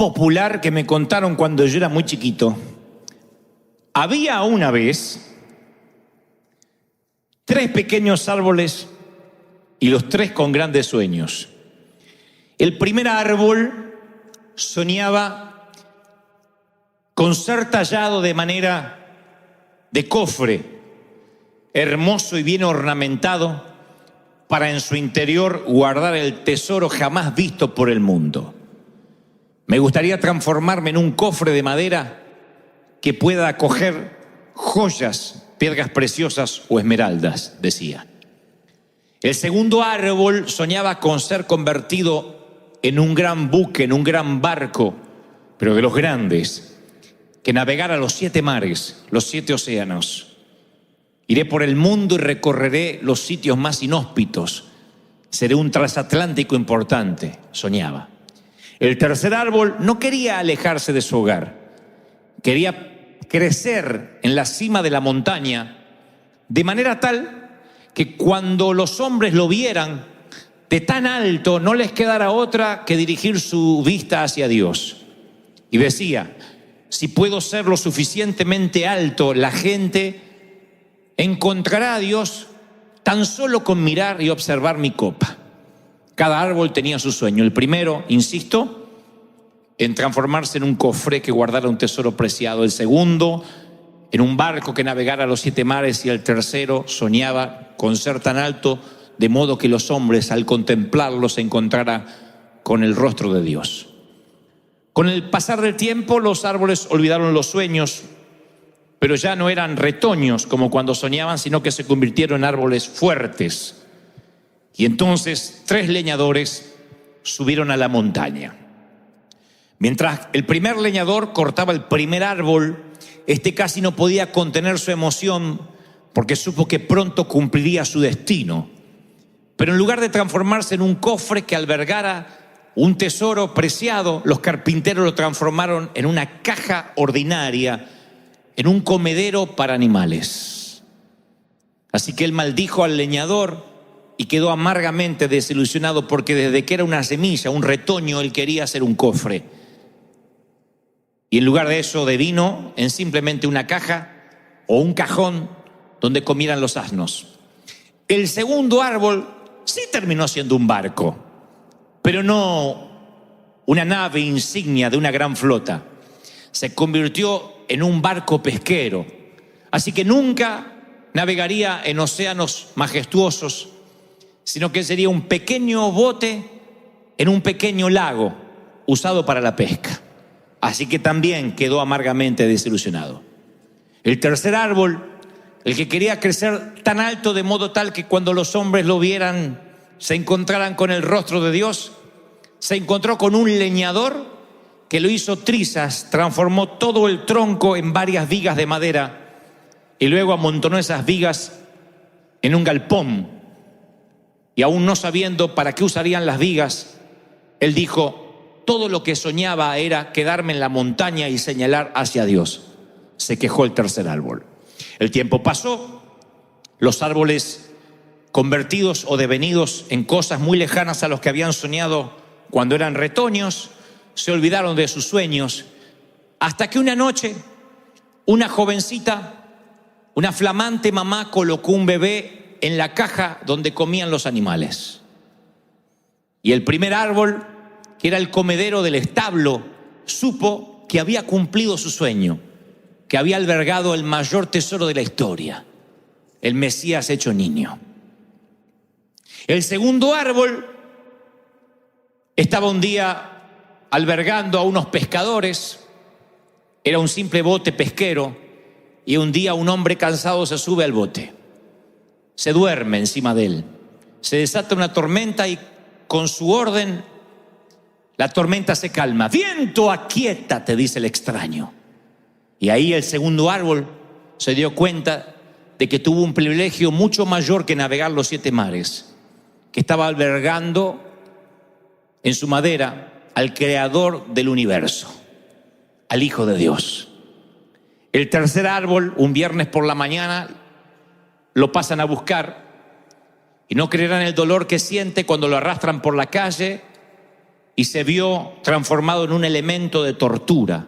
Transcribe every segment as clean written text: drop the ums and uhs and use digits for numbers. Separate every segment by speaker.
Speaker 1: popular que me contaron cuando yo era muy chiquito. Había una vez 3 pequeños árboles y los 3 con grandes sueños. El primer árbol soñaba con ser tallado de manera de cofre, hermoso y bien ornamentado, para en su interior guardar el tesoro jamás visto por el mundo. Me gustaría transformarme en un cofre de madera que pueda acoger joyas, piedras preciosas o esmeraldas, decía. El segundo árbol soñaba con ser convertido en un gran buque, en un gran barco, pero de los grandes, que navegara los 7 mares, los 7 océanos. Iré por el mundo y recorreré los sitios más inhóspitos. Seré un transatlántico importante, soñaba. El tercer árbol no quería alejarse de su hogar. Quería crecer en la cima de la montaña, de manera tal que cuando los hombres lo vieran de tan alto, no les quedara otra que dirigir su vista hacia Dios. Y decía: si puedo ser lo suficientemente alto, la gente encontrará a Dios tan solo con mirar y observar mi copa. Cada árbol tenía su sueño. El primero, insisto, en transformarse en un cofre que guardara un tesoro preciado. El segundo, en un barco que navegara los 7 mares. Y el tercero soñaba con ser tan alto de modo que los hombres, al contemplarlo, se encontraran con el rostro de Dios. Con el pasar del tiempo, los árboles olvidaron los sueños, pero ya no eran retoños como cuando soñaban, sino que se convirtieron en árboles fuertes. Y entonces 3 leñadores subieron a la montaña. Mientras el primer leñador cortaba el primer árbol, este casi no podía contener su emoción porque supo que pronto cumpliría su destino. Pero en lugar de transformarse en un cofre que albergara un tesoro preciado, los carpinteros lo transformaron en una caja ordinaria, en un comedero para animales. Así que él maldijo al leñador y quedó amargamente desilusionado, porque desde que era una semilla, un retoño, él quería hacer un cofre. Y en lugar de eso devino en simplemente una caja o un cajón donde comieran los asnos. El segundo árbol sí terminó siendo un barco, pero no una nave insignia de una gran flota. Se convirtió en un barco pesquero. Así que nunca navegaría en océanos majestuosos, sino que sería un pequeño bote en un pequeño lago usado para la pesca. Así que también quedó amargamente desilusionado. El tercer árbol, el que quería crecer tan alto de modo tal que cuando los hombres lo vieran se encontraran con el rostro de Dios, se encontró con un leñador que lo hizo trizas, transformó todo el tronco en varias vigas de madera y luego amontonó esas vigas en un galpón. Y aún no sabiendo para qué usarían las vigas, él dijo: todo lo que soñaba era quedarme en la montaña y señalar hacia Dios. Se quejó el tercer árbol. El tiempo pasó, los árboles convertidos o devenidos en cosas muy lejanas a los que habían soñado cuando eran retoños, se olvidaron de sus sueños, hasta que una noche una jovencita, una flamante mamá, colocó un bebé en la caja donde comían los animales. Y el primer árbol, que era el comedero del establo, supo que había cumplido su sueño, que había albergado el mayor tesoro de la historia, el Mesías hecho niño. El segundo árbol estaba un día albergando a unos pescadores. Era un simple bote pesquero, y un día un hombre cansado se sube al bote, se duerme encima de él, se desata una tormenta y con su orden la tormenta se calma. Viento, aquíétate, dice el extraño. Y ahí el segundo árbol se dio cuenta de que tuvo un privilegio mucho mayor que navegar los 7 mares, que estaba albergando en su madera al creador del universo, al Hijo de Dios. El tercer árbol, un viernes por la mañana, lo pasan a buscar y no creerán el dolor que siente cuando lo arrastran por la calle y se vio transformado en un elemento de tortura.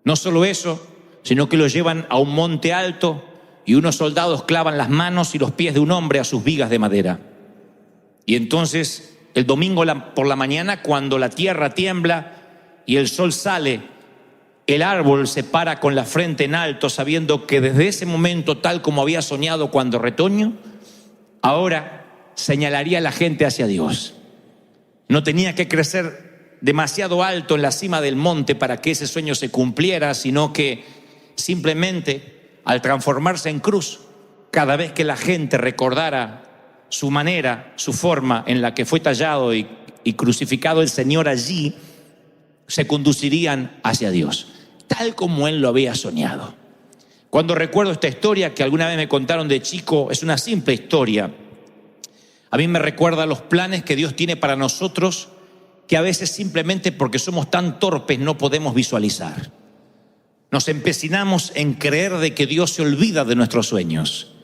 Speaker 1: No solo eso, sino que lo llevan a un monte alto y unos soldados clavan las manos y los pies de un hombre a sus vigas de madera. Y entonces, el domingo por la mañana, cuando la tierra tiembla y el sol sale, el árbol se para con la frente en alto, sabiendo que desde ese momento, tal como había soñado cuando retoño, ahora señalaría a la gente hacia Dios. No tenía que crecer demasiado alto en la cima del monte para que ese sueño se cumpliera, sino que simplemente al transformarse en cruz, cada vez que la gente recordara su manera, su forma en la que fue tallado y crucificado el Señor allí, se conducirían hacia Dios, tal como Él lo había soñado. Cuando recuerdo esta historia que alguna vez me contaron de chico, es una simple historia. A mí me recuerda los planes que Dios tiene para nosotros, que a veces simplemente porque somos tan torpes no podemos visualizar. Nos empecinamos en creer de que Dios se olvida de nuestros sueños.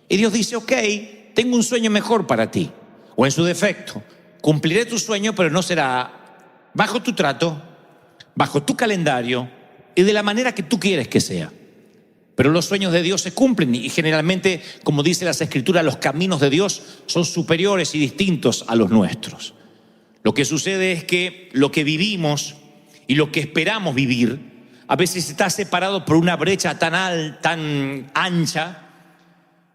Speaker 1: Y Dios dice, ok, tengo un sueño mejor para ti. O en su defecto, cumpliré tu sueño, pero no será bajo tu trato, bajo tu calendario y de la manera que tú quieres que sea. Pero los sueños de Dios se cumplen y generalmente, como dice las Escrituras, los caminos de Dios son superiores y distintos a los nuestros. Lo que sucede es que lo que vivimos y lo que esperamos vivir a veces está separado por una brecha tan ancha.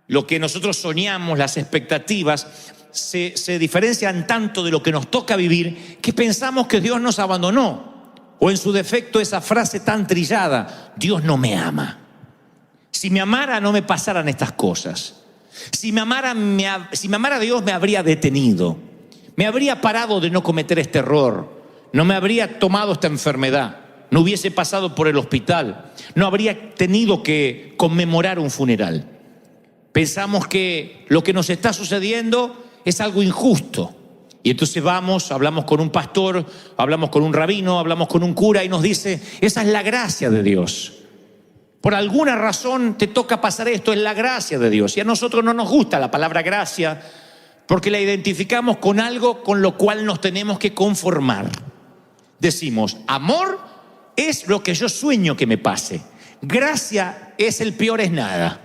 Speaker 1: Lo que nosotros soñamos, las expectativas, se diferencian tanto de lo que nos toca vivir que pensamos que Dios nos abandonó. O en su defecto esa frase tan trillada, Dios no me ama. Si me amara no me pasaran estas cosas. Si me amara Dios me habría detenido. Me habría parado de no cometer este error. No me habría tomado esta enfermedad. No hubiese pasado por el hospital. No habría tenido que conmemorar un funeral. Pensamos que lo que nos está sucediendo es algo injusto. Y entonces hablamos con un pastor, hablamos con un rabino, hablamos con un cura y nos dice, esa es la gracia de Dios. Por alguna razón te toca pasar esto, es la gracia de Dios. Y a nosotros no nos gusta la palabra gracia porque la identificamos con algo con lo cual nos tenemos que conformar. Decimos, amor es lo que yo sueño que me pase. Gracia es el peor es nada.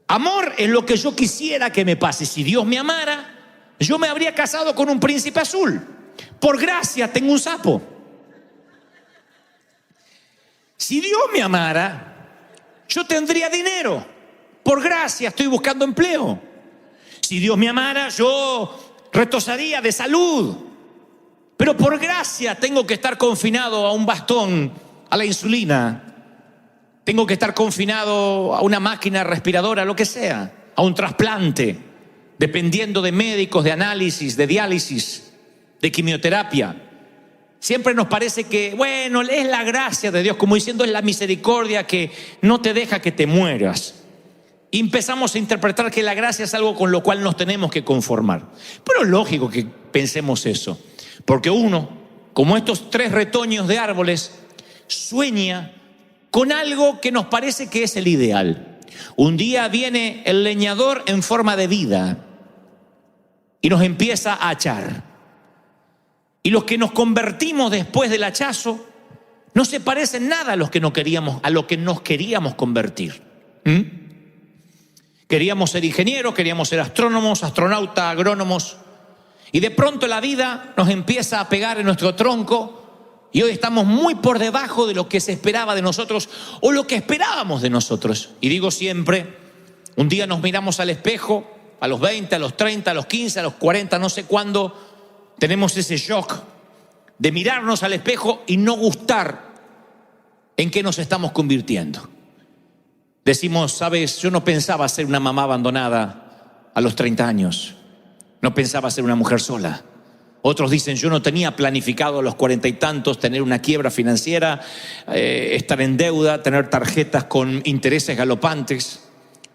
Speaker 1: Amor es lo que yo quisiera que me pase. Si Dios me amara, yo me habría casado con un príncipe azul. Por gracia tengo un sapo. Si Dios me amara, yo tendría dinero. Por gracia estoy buscando empleo. Si Dios me amara, yo retosaría de salud. Pero por gracia tengo que estar confinado a un bastón, a la insulina. Tengo que estar confinado a una máquina respiradora, lo que sea, a un trasplante, dependiendo de médicos, de análisis, de diálisis, de quimioterapia. Siempre nos parece que, bueno, es la gracia de Dios, como diciendo es la misericordia que no te deja que te mueras. Y empezamos a interpretar que la gracia es algo con lo cual nos tenemos que conformar. Pero es lógico que pensemos eso, porque uno, como estos 3 retoños de árboles, sueña con algo que nos parece que es el ideal. Un día viene el leñador en forma de vida y nos empieza a hachar. Y los que nos convertimos después del hachazo no se parecen nada a lo que nos queríamos convertir. Queríamos ser ingenieros, queríamos ser astrónomos, astronautas, agrónomos. Y de pronto la vida nos empieza a pegar en nuestro tronco y hoy estamos muy por debajo de lo que se esperaba de nosotros o lo que esperábamos de nosotros. Y digo siempre, un día nos miramos al espejo, a los 20, a los 30, a los 15, a los 40, no sé cuándo, tenemos ese shock de mirarnos al espejo y no gustar en qué nos estamos convirtiendo. Decimos, sabes, yo no pensaba ser una mamá abandonada a los 30 años. No pensaba ser una mujer sola. Otros dicen, yo no tenía planificado a los 40 y tantos tener una quiebra financiera, estar en deuda, tener tarjetas con intereses galopantes.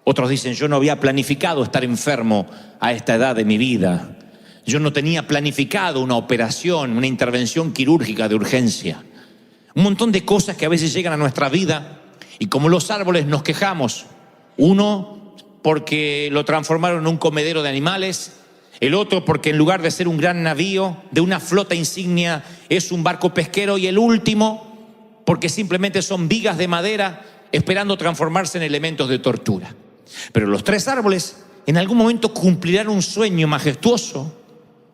Speaker 1: Otros dicen, yo no había planificado estar enfermo a esta edad de mi vida. Yo no tenía planificado una operación, una intervención quirúrgica de urgencia. Un montón de cosas que a veces llegan a nuestra vida y como los árboles nos quejamos. Uno, porque lo transformaron en un comedero de animales. El otro porque en lugar de ser un gran navío de una flota insignia es un barco pesquero. Y el último porque simplemente son vigas de madera esperando transformarse en elementos de tortura. Pero los tres árboles en algún momento cumplirán un sueño majestuoso,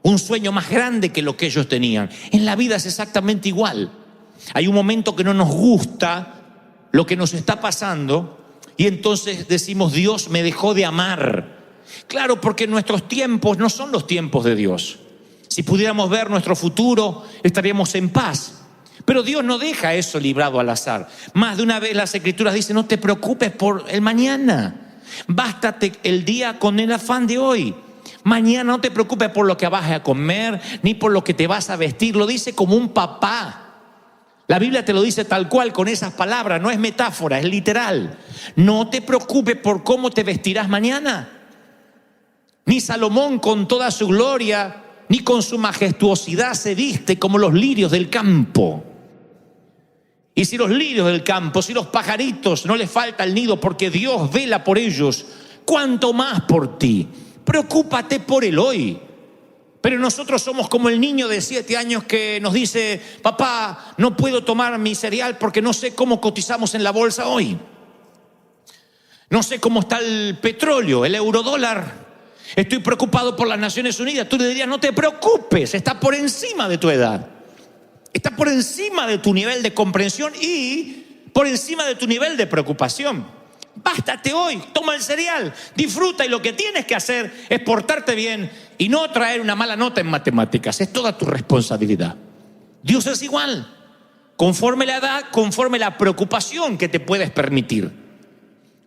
Speaker 1: un sueño más grande que lo que ellos tenían. En la vida es exactamente igual. Hay un momento que no nos gusta lo que nos está pasando y entonces decimos: Dios me dejó de amar. Claro, porque nuestros tiempos no son los tiempos de Dios. Si pudiéramos ver nuestro futuro, estaríamos en paz. Pero Dios no deja eso librado al azar. Más de una vez las Escrituras dicen: no te preocupes por el mañana. Bástate el día con el afán de hoy. Mañana no te preocupes por lo que vas a comer, ni por lo que te vas a vestir. Lo dice como un papá. La Biblia te lo dice tal cual, con esas palabras. No es metáfora, es literal. No te preocupes por cómo te vestirás mañana. Ni Salomón con toda su gloria, ni con su majestuosidad se viste como los lirios del campo. Y si los lirios del campo, si los pajaritos no les falta el nido porque Dios vela por ellos, ¿cuánto más por ti? Preocúpate por el hoy. Pero nosotros somos como el niño de 7 años que nos dice: papá, no puedo tomar mi cereal porque no sé cómo cotizamos en la bolsa hoy. No sé cómo está el petróleo, el eurodólar. Estoy preocupado por las Naciones Unidas. Tú le dirías: no te preocupes, está por encima de tu edad. Está por encima de tu nivel de comprensión y por encima de tu nivel de preocupación. Bástate hoy, toma el cereal, disfruta, y lo que tienes que hacer es portarte bien y no traer una mala nota en matemáticas. Es toda tu responsabilidad. Dios es igual, conforme la edad, conforme la preocupación que te puedes permitir,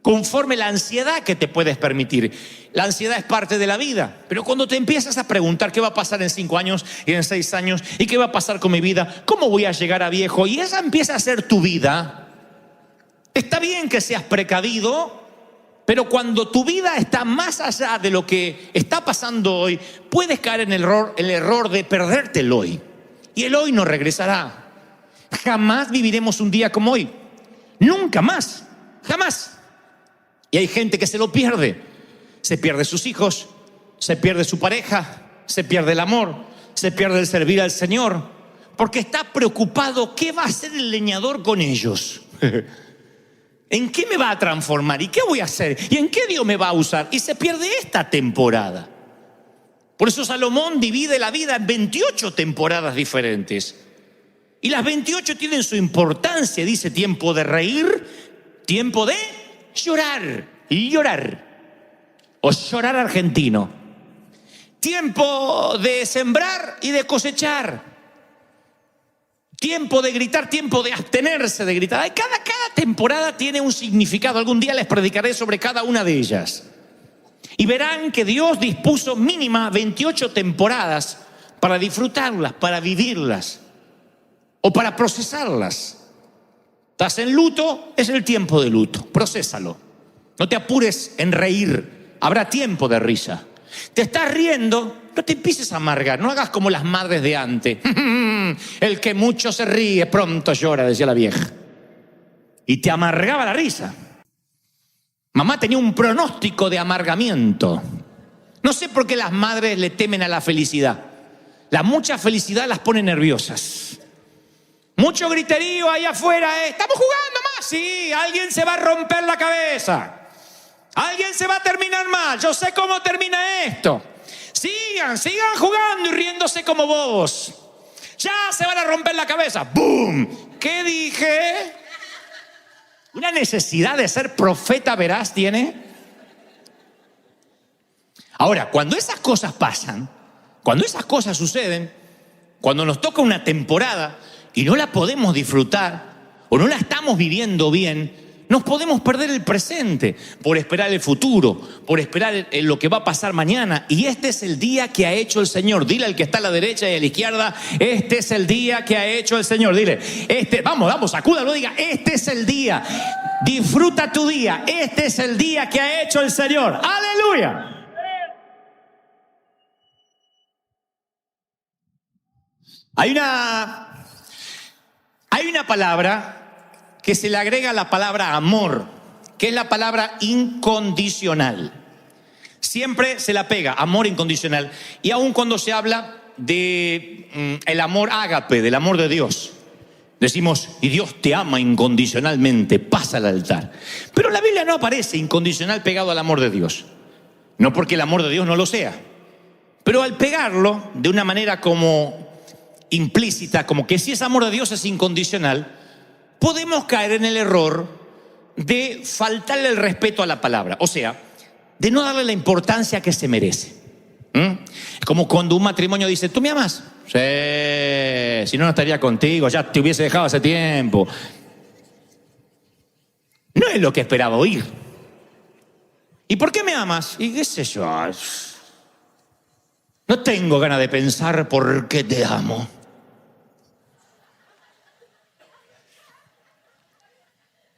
Speaker 1: conforme la ansiedad que te puedes permitir. La ansiedad es parte de la vida, pero cuando te empiezas a preguntar: ¿qué va a pasar en 5 años y en 6 años? ¿Y qué va a pasar con mi vida? ¿Cómo voy a llegar a viejo? Y esa empieza a ser tu vida. Está bien que seas precavido, pero cuando tu vida está más allá de lo que está pasando hoy, puedes caer en el error de perderte el hoy. Y el hoy no regresará. Jamás viviremos un día como hoy. Nunca más. Jamás. Y hay gente que se lo pierde. Se pierde sus hijos, se pierde su pareja, se pierde el amor, se pierde el servir al Señor, porque está preocupado: ¿qué va a hacer el leñador con ellos? ¿En qué me va a transformar? ¿Y qué voy a hacer? ¿Y en qué Dios me va a usar? Y se pierde esta temporada. Por eso Salomón divide la vida en 28 temporadas diferentes. Y las 28 tienen su importancia. Dice: tiempo de reír, tiempo de llorar. Y llorar. O llorar argentino. Tiempo de sembrar y de cosechar. Tiempo de gritar, tiempo de abstenerse de gritar. Cada temporada tiene un significado. Algún día les predicaré sobre cada una de ellas. Y verán que Dios dispuso mínima 28 temporadas para disfrutarlas, para vivirlas o para procesarlas. Estás en luto, es el tiempo de luto. Procésalo. No te apures en reír. Habrá tiempo de risa. Te estás riendo, no te empieces a amargar. No hagas como las madres de antes. El que mucho se ríe, pronto llora, decía la vieja. Y te amargaba la risa. Mamá tenía un pronóstico de amargamiento. No sé por qué las madres le temen a la felicidad. La mucha felicidad las pone nerviosas. Mucho griterío ahí afuera. Estamos jugando más. Sí, alguien se va a romper la cabeza. Alguien se va a terminar mal. Yo sé cómo termina esto. Sigan jugando y riéndose como bobos. Ya se van a romper la cabeza. ¡Bum! ¿Qué dije? ¿Una necesidad de ser profeta veraz tiene? Ahora, cuando esas cosas pasan, cuando esas cosas suceden, cuando nos toca una temporada y no la podemos disfrutar o no la estamos viviendo bien, nos podemos perder el presente por esperar el futuro, por esperar lo que va a pasar mañana. Y este es el día que ha hecho el Señor. Dile al que está a la derecha y a la izquierda: este es el día que ha hecho el Señor. Dile: vamos, sacúdalo, diga: este es el día. Disfruta tu día. Este es el día que ha hecho el Señor. ¡Aleluya! Hay una palabra que se le agrega la palabra amor, que es la palabra incondicional. Siempre se la pega, amor incondicional. Y aun cuando se habla de el amor ágape, del amor de Dios, decimos, y Dios te ama incondicionalmente, pasa al altar. Pero la Biblia no aparece incondicional pegado al amor de Dios. No porque el amor de Dios no lo sea, pero al pegarlo de una manera como implícita, como que si ese amor de Dios es incondicional, podemos caer en el error de faltarle el respeto a la palabra. O sea, de no darle la importancia que se merece. Es como cuando un matrimonio dice, ¿tú me amas? Sí, si no, no estaría contigo, ya te hubiese dejado hace tiempo. No es lo que esperaba oír. ¿Y por qué me amas? Y qué sé yo, no tengo ganas de pensar por qué te amo.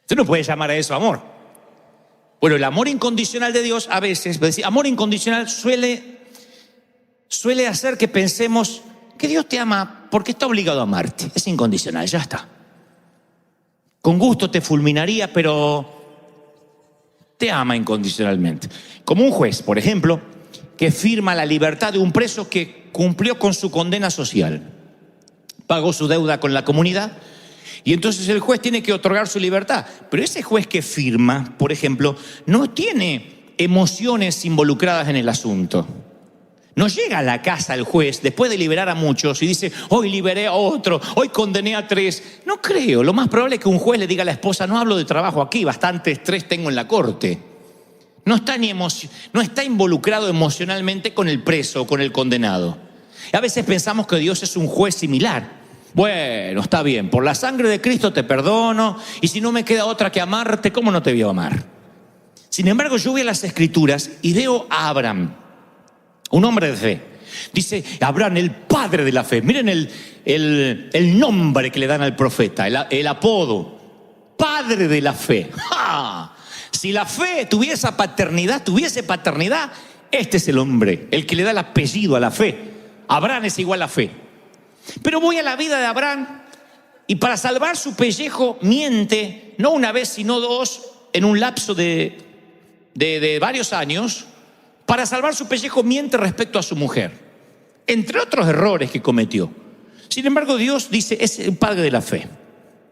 Speaker 1: Usted no puede llamar a eso amor. Bueno, el amor incondicional de Dios a veces, amor incondicional suele hacer que pensemos que Dios te ama porque está obligado a amarte. Es incondicional, ya está. Con gusto te fulminaría, pero te ama incondicionalmente. Como un juez, por ejemplo, que firma la libertad de un preso que cumplió con su condena social, pagó su deuda con la comunidad, y entonces el juez tiene que otorgar su libertad. Pero ese juez que firma, por ejemplo, no tiene emociones involucradas en el asunto. No llega a la casa el juez después de liberar a muchos y dice, hoy liberé a otro, hoy condené a 3. No creo. Lo más probable es que un juez le diga a la esposa, no hablo de trabajo aquí, bastante estrés tengo en la corte. No está involucrado emocionalmente con el preso o con el condenado. Y a veces pensamos que Dios es un juez similar. Bueno, está bien, por la sangre de Cristo te perdono, y si no me queda otra que amarte, ¿cómo no te voy a amar? Sin embargo, yo voy a las Escrituras y veo a Abraham, un hombre de fe. Dice Abraham, el padre de la fe. Miren el nombre que le dan al profeta, el apodo, padre de la fe. ¡Ja! Si la fe tuviese paternidad, este es el hombre, el que le da el apellido a la fe. Abraham es igual a fe. Pero voy a la vida de Abraham y para salvar su pellejo miente, no una vez sino 2, en un lapso de varios años. Para salvar su pellejo miente respecto a su mujer, entre otros errores que cometió. Sin embargo, Dios dice, es el padre de la fe.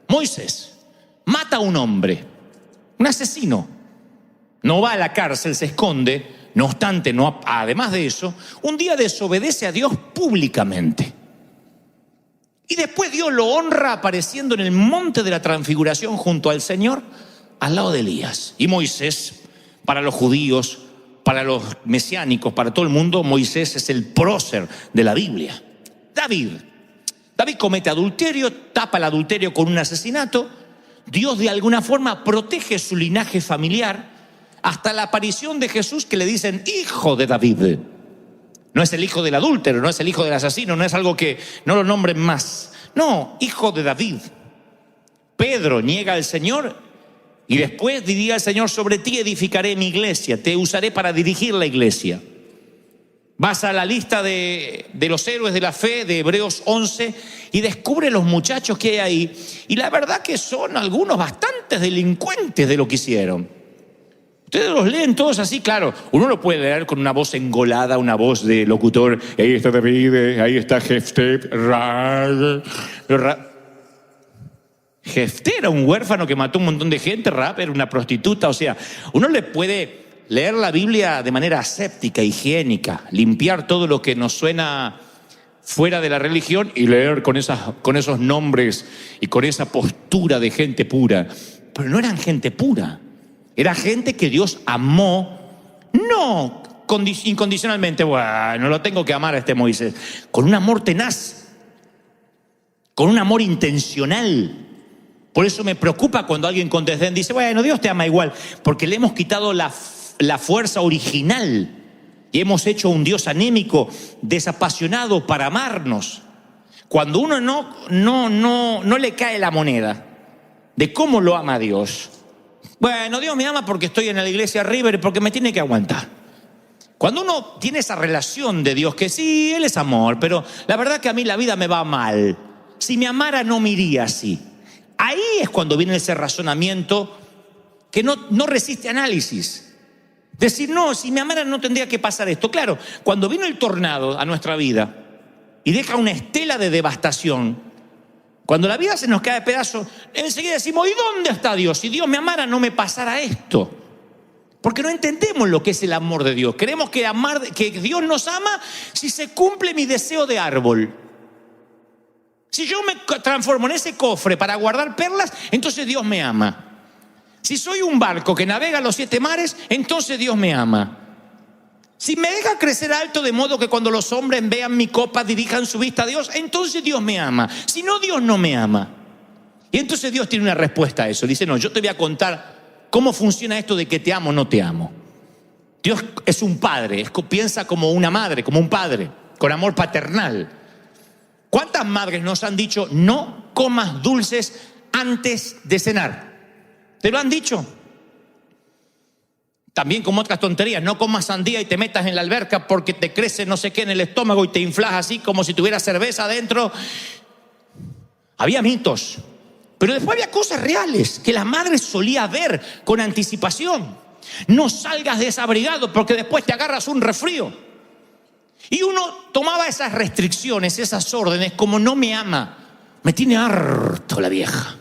Speaker 1: Moisés mata a un hombre, un asesino. No va a la cárcel, se esconde. No obstante, además de eso, un día desobedece a Dios públicamente. Y después Dios lo honra apareciendo en el monte de la transfiguración junto al Señor, al lado de Elías. Y Moisés, para los judíos, para los mesiánicos, para todo el mundo, Moisés es el prócer de la Biblia. David comete adulterio, tapa el adulterio con un asesinato. Dios de alguna forma protege su linaje familiar hasta la aparición de Jesús, que le dicen hijo de David. No es el hijo del adúltero, no es el hijo del asesino, no es algo que no lo nombren más. No, hijo de David. Pedro niega al Señor y después diría el Señor, sobre ti edificaré mi iglesia, te usaré para dirigir la iglesia. Vas a la lista de los héroes de la fe de Hebreos 11 y descubre los muchachos que hay ahí. Y la verdad que son algunos bastantes delincuentes de lo que hicieron. Ustedes los leen todos así, claro. Uno lo puede leer con una voz engolada, una voz de locutor. Ahí está David, ahí está Jefté. Jefté era un huérfano que mató un montón de gente. Rahab era una prostituta. O sea, uno le puede leer la Biblia de manera aséptica, higiénica, limpiar todo lo que nos suena fuera de la religión y leer con esos nombres y con esa postura de gente pura. Pero no eran gente pura. Era gente que Dios amó, no incondicionalmente, bueno, lo tengo que amar a este Moisés, con un amor tenaz, con un amor intencional. Por eso me preocupa cuando alguien con desdén dice, bueno, Dios te ama igual, porque le hemos quitado la fuerza original y hemos hecho un Dios anémico, desapasionado para amarnos. Cuando uno no le cae la moneda de cómo lo ama a Dios. Bueno, Dios me ama porque estoy en la iglesia River y porque me tiene que aguantar. Cuando uno tiene esa relación de Dios, que sí, Él es amor, pero la verdad que a mí la vida me va mal. Si me amara no me iría así. Ahí es cuando viene ese razonamiento que no resiste análisis. Decir, no, si me amaran no tendría que pasar esto. Claro, cuando vino el tornado a nuestra vida y deja una estela de devastación, cuando la vida se nos cae de pedazos, enseguida decimos, ¿y dónde está Dios? Si Dios me amara no me pasara esto. Porque no entendemos lo que es el amor de Dios. Creemos que Dios nos ama si se cumple mi deseo de árbol. Si yo me transformo en ese cofre para guardar perlas, entonces Dios me ama. Si soy un barco que navega los 7 mares, entonces Dios me ama. Si me deja crecer alto de modo que cuando los hombres vean mi copa dirijan su vista a Dios, entonces Dios me ama. Si no, Dios no me ama. Y entonces Dios tiene una respuesta a eso. Dice, no, yo te voy a contar cómo funciona esto de que te amo o no te amo. Dios es un padre, piensa como una madre, como un padre, con amor paternal. ¿Cuántas madres nos han dicho, no comas dulces antes de cenar? ¿Te lo han dicho? También como otras tonterías, no comas sandía y te metas en la alberca porque te crece no sé qué en el estómago y te inflas así como si tuviera cerveza adentro. Había mitos, pero después había cosas reales que la madre solía ver con anticipación. No salgas desabrigado porque después te agarras un resfrío. Y uno tomaba esas restricciones, esas órdenes como no me ama. Me tiene harto la vieja.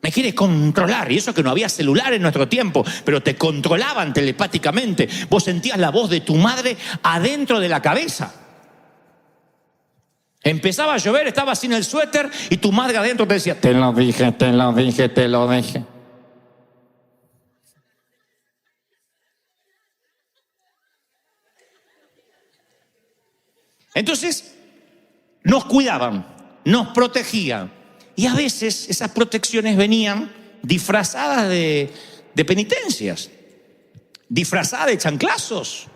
Speaker 1: Me quiere controlar. Y eso que no había celular en nuestro tiempo, pero te controlaban telepáticamente. Vos sentías la voz de tu madre adentro de la cabeza. Empezaba a llover, estabas sin el suéter y tu madre adentro te decía, te lo dije, te lo dije, te lo dije. Entonces, nos cuidaban, nos protegían. Y a veces esas protecciones venían disfrazadas de penitencias, disfrazadas de chanclazos.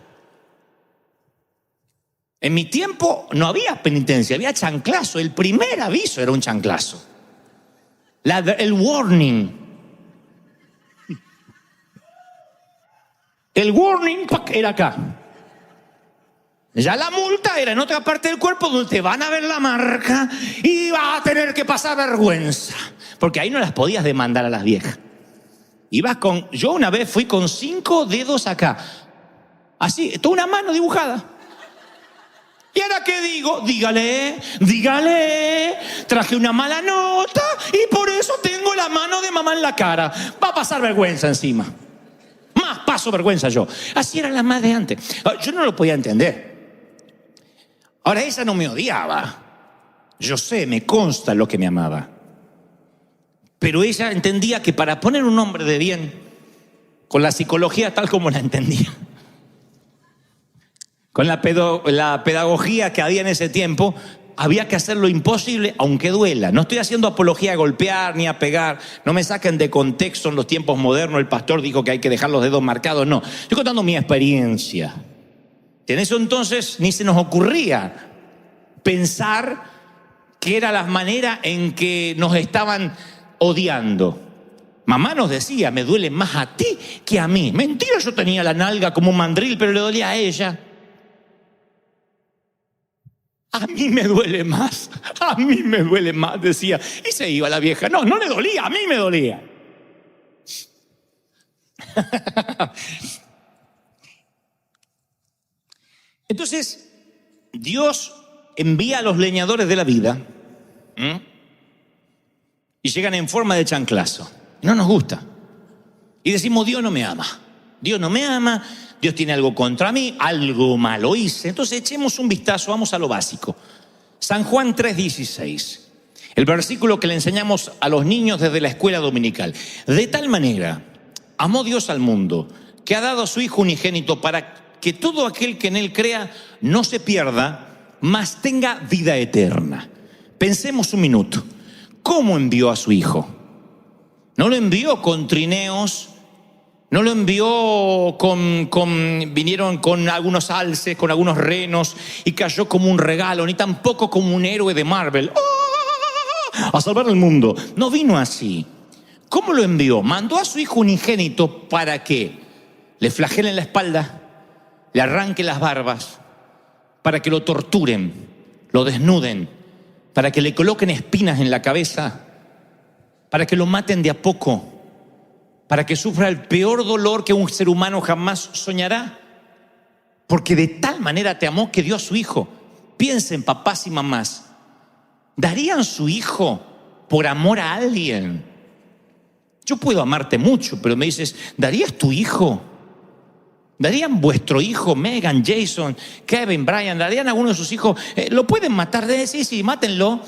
Speaker 1: En mi tiempo no había penitencia, había chanclazo. El primer aviso era un chanclazo. El warning. El warning era acá. Ya la multa era en otra parte del cuerpo donde te van a ver la marca y vas a tener que pasar vergüenza. Porque ahí no las podías demandar a las viejas. Yo una vez fui con 5 dedos acá. Así, toda una mano dibujada. ¿Y ahora qué digo? Dígale, traje una mala nota y por eso tengo la mano de mamá en la cara. Va a pasar vergüenza encima. Más paso vergüenza yo. Así eran las madres de antes. Yo no lo podía entender. Ahora, ella no me odiaba. Yo sé, me consta lo que me amaba. Pero ella entendía que para poner un hombre de bien, con la psicología tal como la entendía, con la pedagogía que había en ese tiempo, había que hacer lo imposible, aunque duela. No estoy haciendo apología a golpear ni a pegar. No me saquen de contexto en los tiempos modernos. El pastor dijo que hay que dejar los dedos marcados. No, estoy contando mi experiencia. En eso entonces ni se nos ocurría pensar que era la manera en que nos estaban odiando. Mamá nos decía, me duele más a ti que a mí. Mentira, yo tenía la nalga como un mandril, pero le dolía a ella. A mí me duele más, decía. Y se iba la vieja. No le dolía, a mí me dolía. Entonces, Dios envía a los leñadores de la vida y llegan en forma de chanclazo. No nos gusta. Y decimos, Dios no me ama. Dios no me ama, Dios tiene algo contra mí, algo malo hice. Entonces echemos un vistazo, vamos a lo básico. San Juan 3:16, el versículo que le enseñamos a los niños desde la escuela dominical. De tal manera amó Dios al mundo, que ha dado a su Hijo unigénito para que todo aquel que en Él crea no se pierda, mas tenga vida eterna. Pensemos un minuto. ¿Cómo envió a su Hijo? No lo envió con trineos, no lo envió vinieron con algunos alces, con algunos renos y cayó como un regalo, ni tampoco como un héroe de Marvel. ¡Oh! A salvar el mundo. No vino así. ¿Cómo lo envió? Mandó a su Hijo unigénito para que le flagelen la espalda, le arranquen las barbas, para que lo torturen, lo desnuden, para que le coloquen espinas en la cabeza, para que lo maten de a poco, para que sufra el peor dolor que un ser humano jamás soñará. Porque de tal manera te amó que dio a su hijo. Piensen, papás y mamás, ¿darían su hijo por amor a alguien? Yo puedo amarte mucho, pero me dices, ¿darías tu hijo? ¿Darían vuestro hijo, Megan, Jason, Kevin, Brian? ¿Darían a alguno de sus hijos? ¿Lo pueden matar? Sí, mátenlo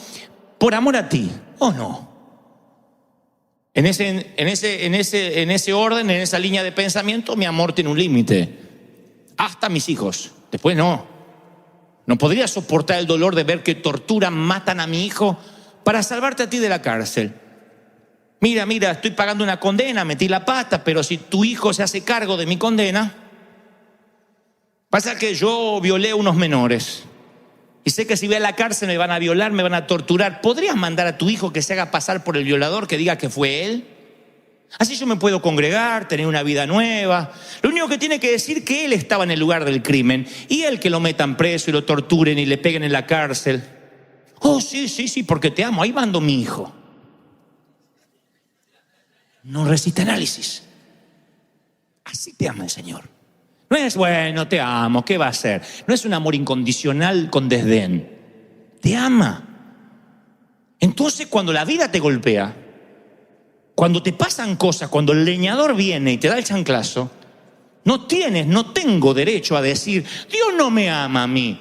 Speaker 1: por amor a ti, ¿o no? En ese orden, en esa línea de pensamiento, mi amor tiene un límite. Hasta mis hijos. Después no. No podría soportar el dolor de ver que torturan, matan a mi hijo para salvarte a ti de la cárcel. Mira, estoy pagando una condena, metí la pata, pero si tu hijo se hace cargo de mi condena. Pasa que yo violé a unos menores y sé que si voy a la cárcel me van a violar, me van a torturar. ¿Podrías mandar a tu hijo que se haga pasar por el violador, que diga que fue él? Así yo me puedo congregar, tener una vida nueva. Lo único que tiene que decir que él estaba en el lugar del crimen y él que lo metan preso y lo torturen y le peguen en la cárcel. Oh, sí, porque te amo, ahí mando mi hijo. No resiste análisis. Así te ama el Señor. No es, bueno, te amo, ¿qué va a hacer? No es un amor incondicional con desdén. Te ama. Entonces, cuando la vida te golpea, cuando te pasan cosas, cuando el leñador viene y te da el chanclazo, no tengo derecho a decir, Dios no me ama a mí.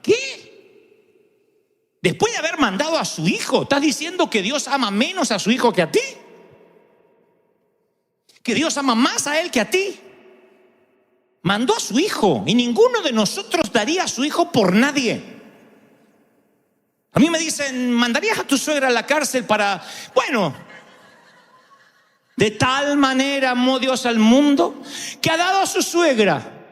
Speaker 1: ¿Qué? Después de haber mandado a su hijo, ¿estás diciendo que Dios ama menos a su hijo que a ti? ¿Que Dios ama más a él que a ti? Mandó a su hijo y ninguno de nosotros daría a su hijo por nadie. A mí me dicen, ¿mandarías a tu suegra a la cárcel para...? Bueno, de tal manera amó Dios al mundo que ha dado a su suegra.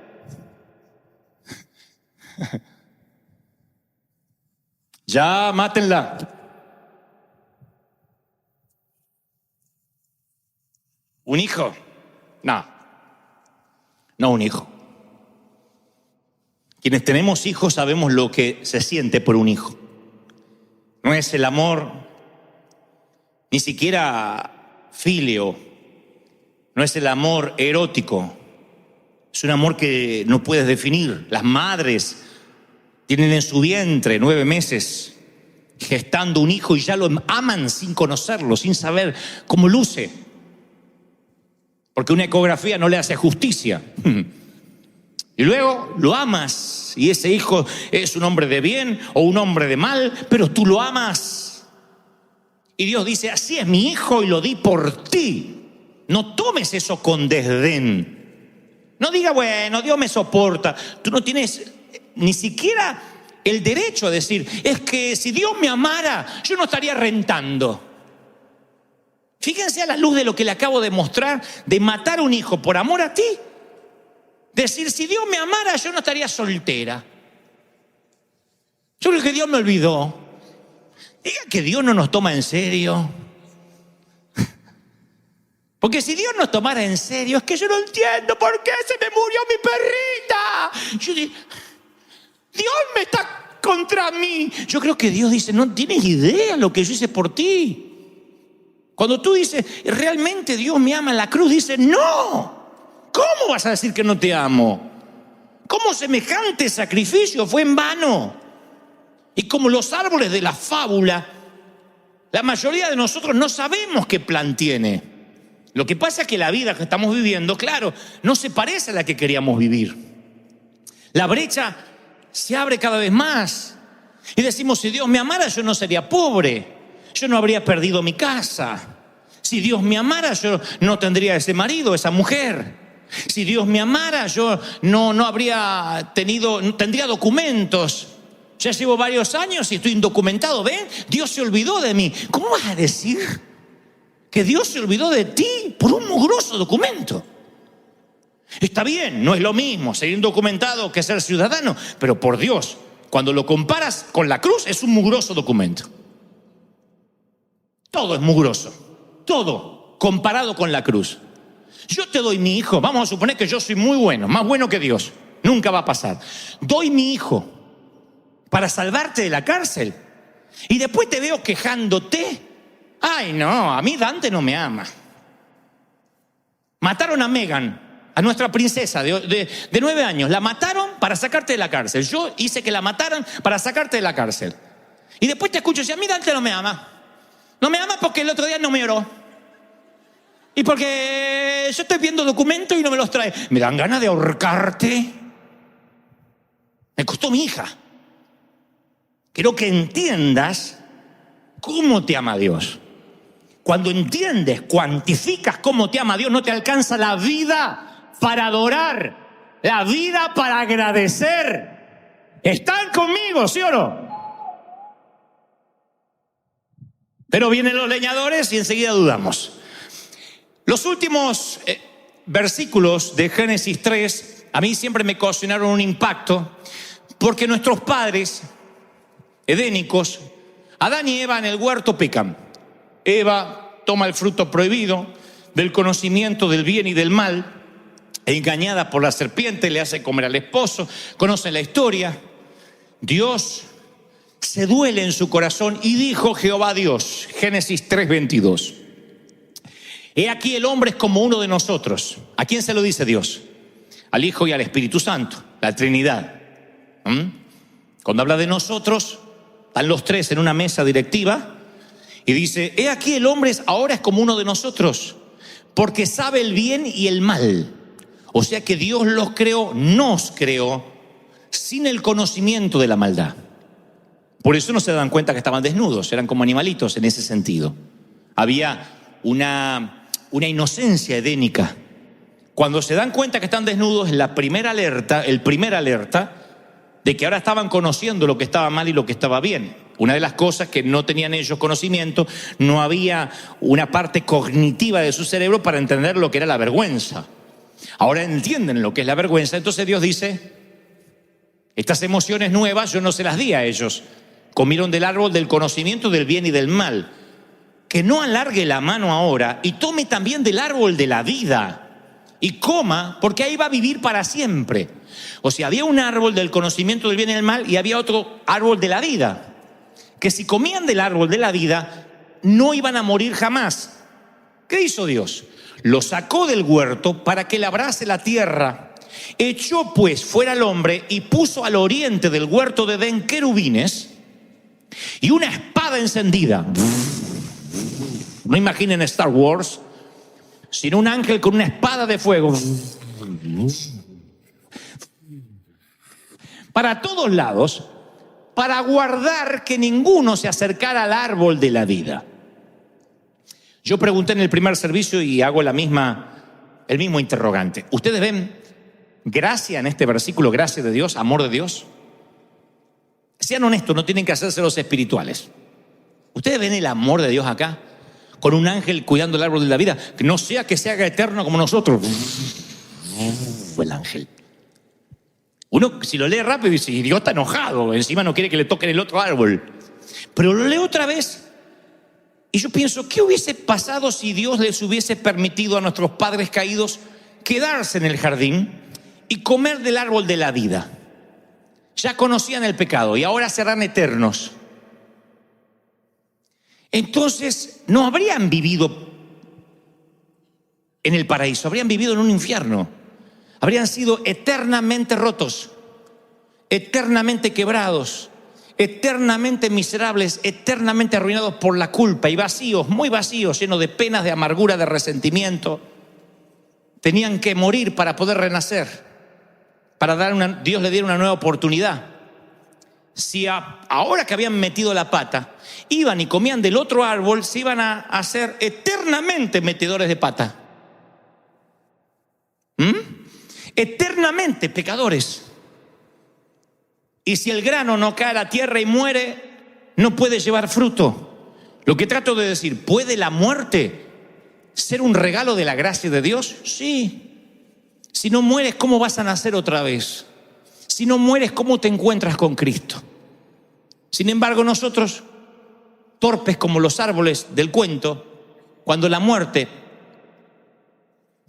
Speaker 1: Ya, mátenla. ¿Un hijo? No un hijo. Quienes tenemos hijos sabemos lo que se siente por un hijo. No es el amor, ni siquiera filio, no es el amor erótico, es un amor que no puedes definir. Las madres tienen en su vientre 9 meses gestando un hijo y ya lo aman sin conocerlo, sin saber cómo luce, porque una ecografía no le hace justicia. Y luego lo amas y ese hijo es un hombre de bien o un hombre de mal, pero tú lo amas. Y Dios dice, así es mi hijo y lo di por ti. No tomes eso con desdén. No diga, bueno, Dios me soporta. Tú no tienes ni siquiera el derecho a decir, es que si Dios me amara, yo no estaría rentando. Fíjense a la luz de lo que le acabo de mostrar, de matar a un hijo por amor a ti. Decir, si Dios me amara, yo no estaría soltera. Yo creo que Dios me olvidó. Diga que Dios no nos toma en serio. Porque si Dios nos tomara en serio, es que yo no entiendo por qué se me murió mi perrita. Yo digo, Dios me está contra mí. Yo creo que Dios dice, no tienes idea lo que yo hice por ti. Cuando tú dices, realmente Dios me ama en la cruz, dice, no. ¿Cómo vas a decir que no te amo? ¿Cómo semejante sacrificio fue en vano? Y como los árboles de la fábula, la mayoría de nosotros no sabemos qué plan tiene. Lo que pasa es que la vida que estamos viviendo, claro, no se parece a la que queríamos vivir. La brecha se abre cada vez más. Y decimos, si Dios me amara, yo no sería pobre. Yo no habría perdido mi casa. Si Dios me amara, yo no tendría ese marido, esa mujer. Si Dios me amara, yo no tendría documentos. Ya llevo varios años y estoy indocumentado. ¿Ven? Dios se olvidó de mí. ¿Cómo vas a decir que Dios se olvidó de ti por un mugroso documento? Está bien, no es lo mismo ser indocumentado que ser ciudadano, pero por Dios, cuando lo comparas con la cruz, es un mugroso documento. Todo es mugroso, todo comparado con la cruz. Yo te doy mi hijo, vamos a suponer que yo soy muy bueno, más bueno que Dios, nunca va a pasar. Doy mi hijo para salvarte de la cárcel y después te veo quejándote. Ay, no, a mí Dante no me ama. Mataron a Megan, a nuestra princesa de 9 años. La mataron para sacarte de la cárcel. Yo hice que la mataran para sacarte de la cárcel. Y después te escucho y decir, a mí Dante no me ama. No me ama porque el otro día no me oró. Y porque yo estoy viendo documentos y no me los trae. Me dan ganas de ahorcarte. Me costó mi hija. Quiero que entiendas cómo te ama Dios. Cuando entiendes, cuantificas cómo te ama Dios, no te alcanza la vida para adorar, la vida para agradecer. ¿Están conmigo, sí o no? Pero vienen los leñadores y enseguida dudamos. Los últimos versículos de Génesis 3 a mí siempre me ocasionaron un impacto, porque nuestros padres edénicos, Adán y Eva en el huerto pecan. Eva toma el fruto prohibido del conocimiento del bien y del mal, engañada por la serpiente, le hace comer al esposo. Conocen la historia. Dios se duele en su corazón y dijo Jehová Dios, Génesis 3:22. He aquí el hombre es como uno de nosotros. ¿A quién se lo dice Dios? Al Hijo y al Espíritu Santo, la Trinidad. Cuando habla de nosotros, están los tres en una mesa directiva y dice, he aquí el hombre ahora es como uno de nosotros, porque sabe el bien y el mal. O sea que Dios los creó, nos creó, sin el conocimiento de la maldad. Por eso no se dan cuenta que estaban desnudos, eran como animalitos en ese sentido. Había una inocencia edénica. Cuando se dan cuenta que están desnudos, el primer alerta de que ahora estaban conociendo lo que estaba mal y lo que estaba bien. Una de las cosas que no tenían ellos conocimiento, no había una parte cognitiva de su cerebro para entender lo que era la vergüenza. Ahora entienden lo que es la vergüenza, entonces Dios dice, estas emociones nuevas yo no se las di a ellos. Comieron del árbol del conocimiento del bien y del mal. Que no alargue la mano ahora y tome también del árbol de la vida y coma, porque ahí va a vivir para siempre. O sea, había un árbol del conocimiento del bien y del mal y había otro árbol de la vida. Que si comían del árbol de la vida, no iban a morir jamás. ¿Qué hizo Dios? Lo sacó del huerto para que labrase la tierra. Echó pues fuera al hombre y puso al oriente del huerto de Edén querubines y una espada encendida. No imaginen Star Wars, sino un ángel con una espada de fuego. Para todos lados, para guardar que ninguno se acercara al árbol de la vida. Yo pregunté en el primer servicio y hago el mismo interrogante. ¿Ustedes ven gracia en este versículo, gracia de Dios, amor de Dios? Sean honestos, no tienen que hacerse los espirituales. ¿Ustedes ven el amor de Dios acá? Con un ángel cuidando el árbol de la vida, que no sea que se haga eterno como nosotros. El ángel. Uno, si lo lee rápido, dice, Dios está enojado, encima no quiere que le toquen el otro árbol. Pero lo leo otra vez y yo pienso, ¿qué hubiese pasado si Dios les hubiese permitido a nuestros padres caídos quedarse en el jardín y comer del árbol de la vida? Ya conocían el pecado y ahora serán eternos. Entonces no habrían vivido en el paraíso, habrían vivido en un infierno. Habrían sido eternamente rotos, eternamente quebrados, eternamente miserables, eternamente arruinados por la culpa y vacíos, muy vacíos, llenos de penas, de amargura, de resentimiento. Tenían que morir para poder renacer, para Dios le diera una nueva oportunidad. Si ahora que habían metido la pata, iban y comían del otro árbol, se iban a hacer eternamente metedores de pata. Eternamente pecadores. Y si el grano no cae a la tierra y muere, no puede llevar fruto. Lo que trato de decir, ¿puede la muerte ser un regalo de la gracia de Dios? Sí. Si no mueres, ¿cómo vas a nacer otra vez? Si no mueres, ¿cómo te encuentras con Cristo? Sin embargo, nosotros, torpes como los árboles del cuento, cuando la muerte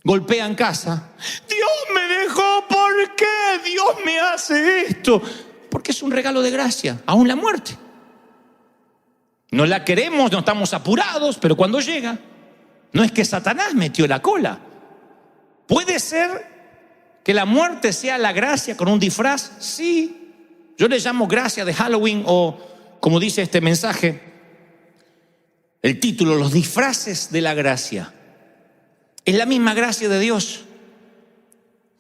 Speaker 1: golpea en casa, Dios me dejó, ¿por qué Dios me hace esto? Porque es un regalo de gracia, aún la muerte. No la queremos, no estamos apurados, pero cuando llega, no es que Satanás metió la cola. ¿Puede ser que la muerte sea la gracia con un disfraz? Sí. Yo le llamo gracia de Halloween, o como dice este mensaje, el título, los disfraces de la gracia. Es la misma gracia de Dios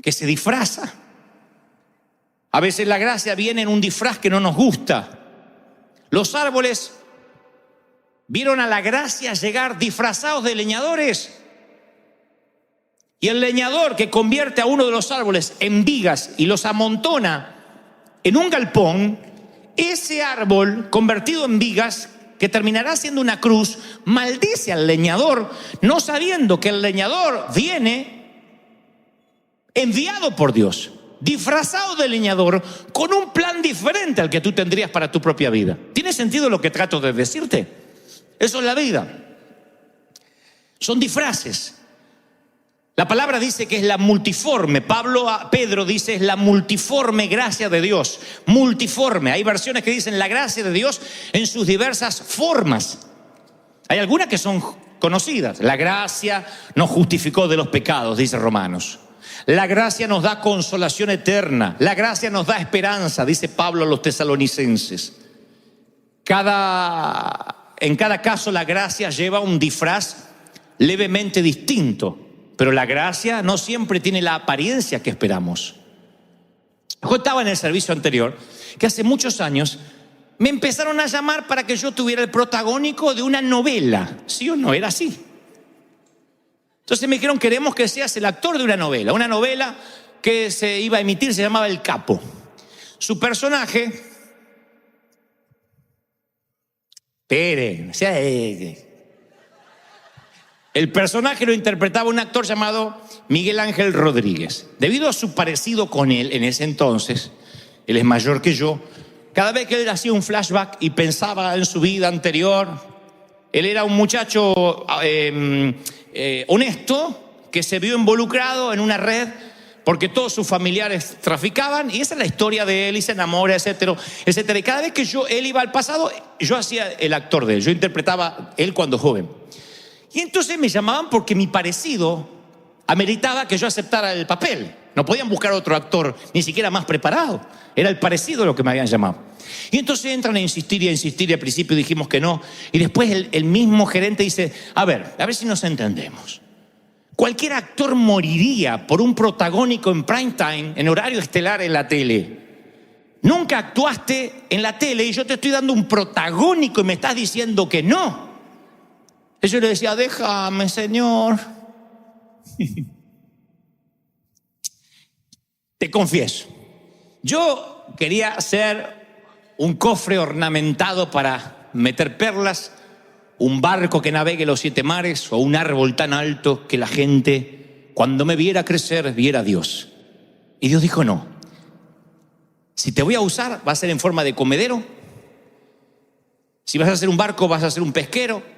Speaker 1: que se disfraza. A veces la gracia viene en un disfraz que no nos gusta. Los árboles vieron a la gracia llegar disfrazados de leñadores. Y el leñador que convierte a uno de los árboles en vigas y los amontona en un galpón, ese árbol convertido en vigas, que terminará siendo una cruz, maldice al leñador, no sabiendo que el leñador viene enviado por Dios, disfrazado de leñador, con un plan diferente al que tú tendrías para tu propia vida. ¿Tiene sentido lo que trato de decirte? Eso es la vida. Son disfraces. La palabra dice que es la multiforme. Pedro dice es la multiforme gracia de Dios. Multiforme. Hay versiones que dicen la gracia de Dios en sus diversas formas. Hay algunas que son conocidas. La gracia nos justificó de los pecados, dice Romanos. La gracia nos da consolación eterna. La gracia nos da esperanza, dice Pablo a los tesalonicenses. En cada caso la gracia lleva un disfraz levemente distinto. Pero la gracia no siempre tiene la apariencia que esperamos. Yo estaba en el servicio anterior, que hace muchos años me empezaron a llamar para que yo tuviera el protagónico de una novela. ¿Sí o no? Era así. Entonces me dijeron, queremos que seas el actor de una novela. Una novela que se iba a emitir, se llamaba El Capo. Su personaje... El personaje lo interpretaba un actor llamado Miguel Ángel Rodríguez. Debido a su parecido con él en ese entonces, él es mayor que yo, cada vez que él hacía un flashback y pensaba en su vida anterior, él era un muchacho honesto que se vio involucrado en una red porque todos sus familiares traficaban, y esa es la historia de él, y se enamora, etcétera, etcétera. Y cada vez que él iba al pasado, yo hacía el actor de él, yo interpretaba él cuando joven. Y entonces me llamaban porque mi parecido ameritaba que yo aceptara el papel. No podían buscar otro actor, ni siquiera más preparado. Era el parecido lo que me habían llamado. Y entonces entran a insistir y a insistir, y al principio dijimos que no. Y después el mismo gerente dice, a ver si nos entendemos. Cualquier actor moriría por un protagónico en prime time, en horario estelar en la tele. Nunca actuaste en la tele y yo te estoy dando un protagónico y me estás diciendo que no. Yo le decía, déjame, Señor. Te confieso, yo quería ser un cofre ornamentado para meter perlas, un barco que navegue los 7 mares, o un árbol tan alto que la gente, cuando me viera crecer, viera a Dios. Y Dios dijo, no. Si te voy a usar, va a ser en forma de comedero. Si vas a hacer un barco, vas a ser un pesquero.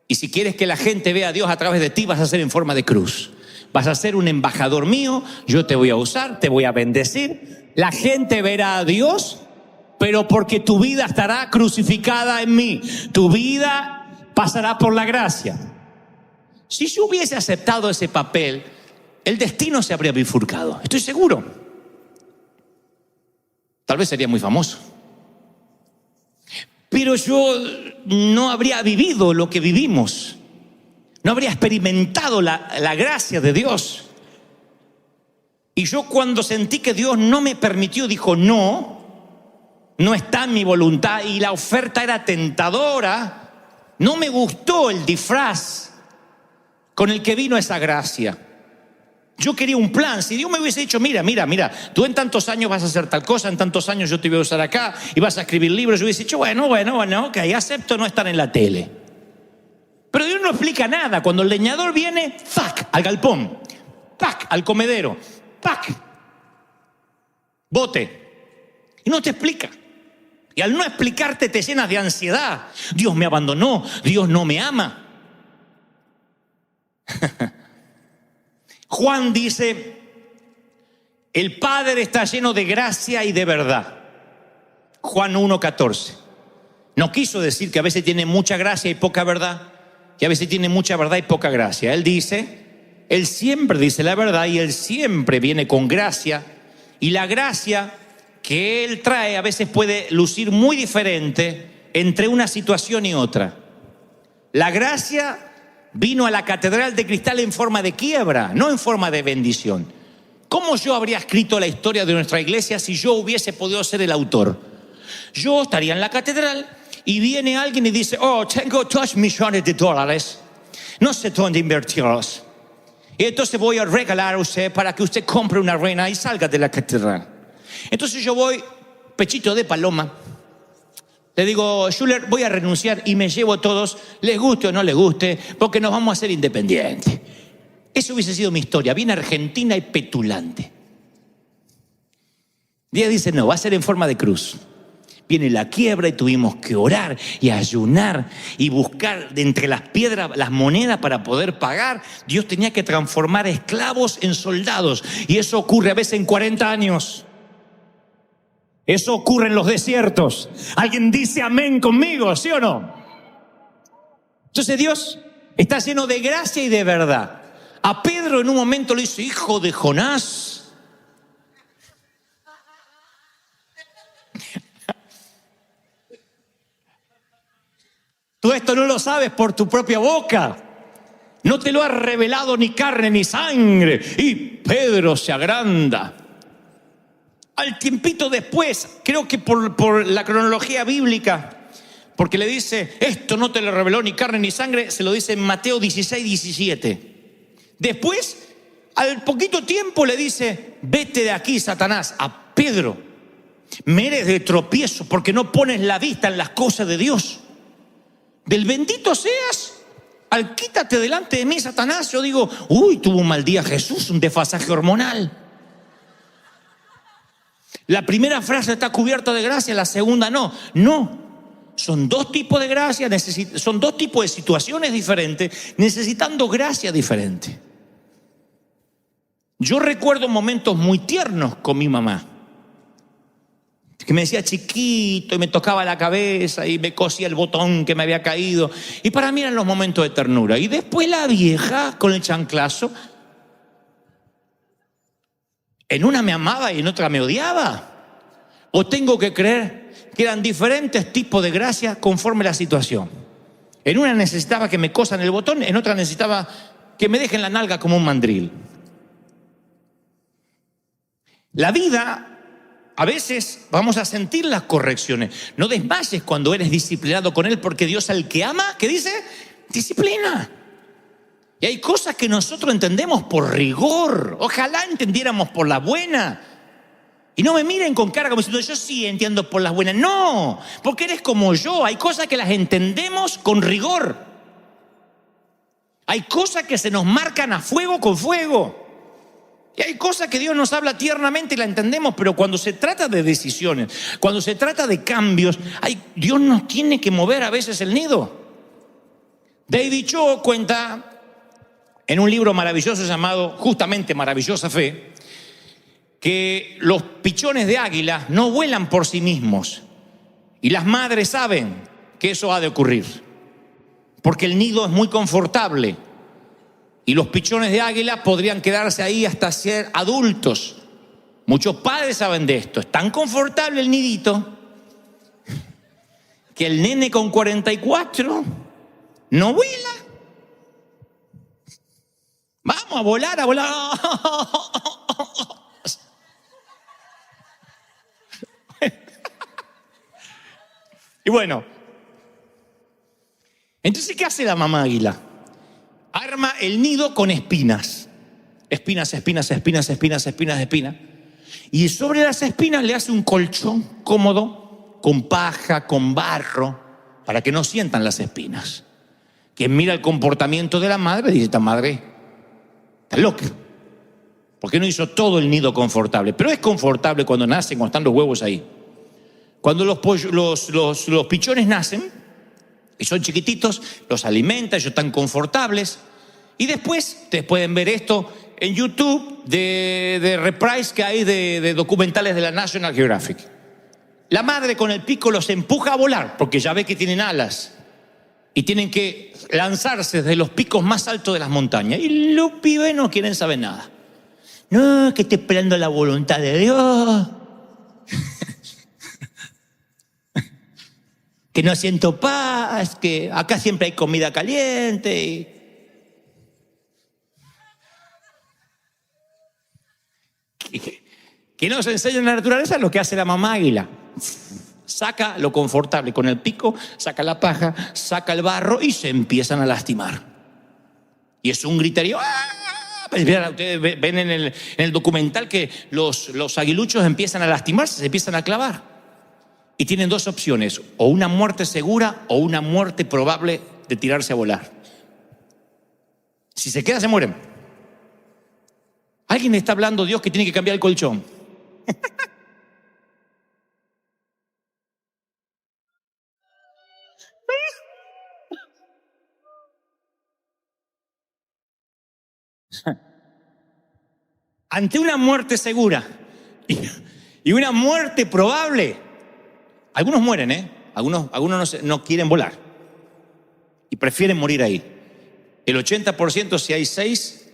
Speaker 1: Y si quieres que la gente vea a Dios a través de ti, vas a ser en forma de cruz. Vas a ser un embajador mío, yo te voy a usar, te voy a bendecir. La gente verá a Dios, pero porque tu vida estará crucificada en mí. Tu vida pasará por la gracia. Si yo hubiese aceptado ese papel, el destino se habría bifurcado. Estoy seguro. Tal vez sería muy famoso. Pero yo no habría vivido lo que vivimos. No habría experimentado la gracia de Dios. Y yo, cuando sentí que Dios no me permitió, dijo, no está en mi voluntad, y la oferta era tentadora, no me gustó el disfraz con el que vino esa gracia. Yo quería un plan. Si Dios me hubiese dicho, mira, tú en tantos años vas a hacer tal cosa, en tantos años yo te voy a usar acá y vas a escribir libros, yo hubiese dicho, bueno, ok, acepto no estar en la tele. Pero Dios no explica nada. Cuando el leñador viene, ¡pac!, al galpón, ¡pac!, al comedero, ¡pac!, bote. Y no te explica. Y al no explicarte te llenas de ansiedad. Dios me abandonó, Dios no me ama. Juan dice, el Padre está lleno de gracia y de verdad. Juan 1:14. No quiso decir que a veces tiene mucha gracia y poca verdad, que a veces tiene mucha verdad y poca gracia. Él dice Él siempre dice la verdad y Él siempre viene con gracia. Y la gracia que Él trae a veces puede lucir muy diferente entre una situación y otra. La gracia vino a la catedral de cristal en forma de quiebra, no en forma de bendición. ¿Cómo yo habría escrito la historia de nuestra iglesia si yo hubiese podido ser el autor? Yo estaría en la catedral y viene alguien y dice: oh, tengo $2 millones, no sé dónde invertirlos. Y entonces voy a regalar a usted para que usted compre una reina y salga de la catedral. Entonces yo voy, pechito de paloma, le digo: Schuller, voy a renunciar y me llevo a todos, les guste o no les guste, porque nos vamos a hacer independientes. Eso hubiese sido mi historia, bien argentina y petulante. Dios dice: no, va a ser en forma de cruz. Viene la quiebra y tuvimos que orar y ayunar y buscar de entre las piedras las monedas para poder pagar. Dios tenía que transformar esclavos en soldados, y eso ocurre a veces en 40 años. Eso ocurre en los desiertos. ¿Alguien dice amén conmigo, sí o no? Entonces Dios está lleno de gracia y de verdad. A Pedro en un momento le dice: hijo de Jonás. Tú esto no lo sabes por tu propia boca. No te lo ha revelado ni carne ni sangre. Y Pedro se agranda. Al tiempito después, creo que por la cronología bíblica, porque le dice: esto no te lo reveló ni carne ni sangre, se lo dice en Mateo 16:17. Después, al poquito tiempo, le dice: vete de aquí, Satanás, a Pedro. Me eres de tropiezo porque no pones la vista en las cosas de Dios. Del bendito seas al quítate delante de mí, Satanás. Yo digo: uy, tuvo un mal día Jesús, un desfasaje hormonal. La primera frase está cubierta de gracia, la segunda no. No, son dos tipos de gracia, son dos tipos de situaciones diferentes, necesitando gracia diferente. Yo recuerdo momentos muy tiernos con mi mamá, que me decía chiquito y me tocaba la cabeza y me cosía el botón que me había caído. Y para mí eran los momentos de ternura. Y después la vieja con el chanclazo. En una me amaba y en otra me odiaba. ¿O tengo que creer que eran diferentes tipos de gracia conforme la situación? En una necesitaba que me cosan el botón, en otra necesitaba que me dejen la nalga como un mandril. La vida, a veces vamos a sentir las correcciones. No desmayes cuando eres disciplinado con Él, porque Dios al que ama, ¿qué dice? Disciplina. Y hay cosas que nosotros entendemos por rigor. Ojalá entendiéramos por la buena. Y no me miren con cara como diciendo: yo sí entiendo por las buenas. No, porque eres como yo. Hay cosas que las entendemos con rigor. Hay cosas que se nos marcan a fuego con fuego. Y hay cosas que Dios nos habla tiernamente y la entendemos, pero cuando se trata de decisiones, cuando se trata de cambios, Dios nos tiene que mover a veces el nido. David Cho cuenta en un libro maravilloso llamado justamente Maravillosa Fe, que los pichones de águila no vuelan por sí mismos, y las madres saben que eso ha de ocurrir, porque el nido es muy confortable. Y los pichones de águila podrían quedarse ahí hasta ser adultos. Muchos padres saben de esto. Es tan confortable el nidito que el nene con 44 no vuela. Vamos a volar, a volar. Y bueno, entonces, ¿qué hace la mamá águila? Arma el nido con espinas. Espinas. Y sobre las espinas le hace un colchón cómodo, con paja, con barro, para que no sientan las espinas. Quien mira el comportamiento de la madre dice: esta madre está loca. ¿Por qué no hizo todo el nido confortable? Pero es confortable cuando nacen, cuando están los huevos ahí. Cuando los pichones nacen y son chiquititos, los alimenta, ellos están confortables. Y después, ustedes pueden ver esto en YouTube de reprise que hay de documentales de la National Geographic. La madre con el pico los empuja a volar porque ya ve que tienen alas. y tienen que lanzarse desde los picos más altos de las montañas. Y los pibes no quieren saber nada. No, que estoy esperando la voluntad de Dios. Que no siento paz, que acá siempre hay comida caliente. Que nos enseña en la naturaleza lo que hace la mamá águila. Saca lo confortable con el pico, saca la paja, saca el barro y se empiezan a lastimar. Y es un griterío. ¡Ah! Ustedes ven en el documental que los aguiluchos empiezan a lastimarse, se empiezan a clavar. Y tienen dos opciones, o una muerte segura o una muerte probable de tirarse a volar. Si se queda, se mueren. Alguien está hablando, Dios, que tiene que cambiar el colchón. Ante una muerte segura y una muerte probable, algunos mueren, algunos no quieren volar y prefieren morir ahí. El 80%, si hay 6,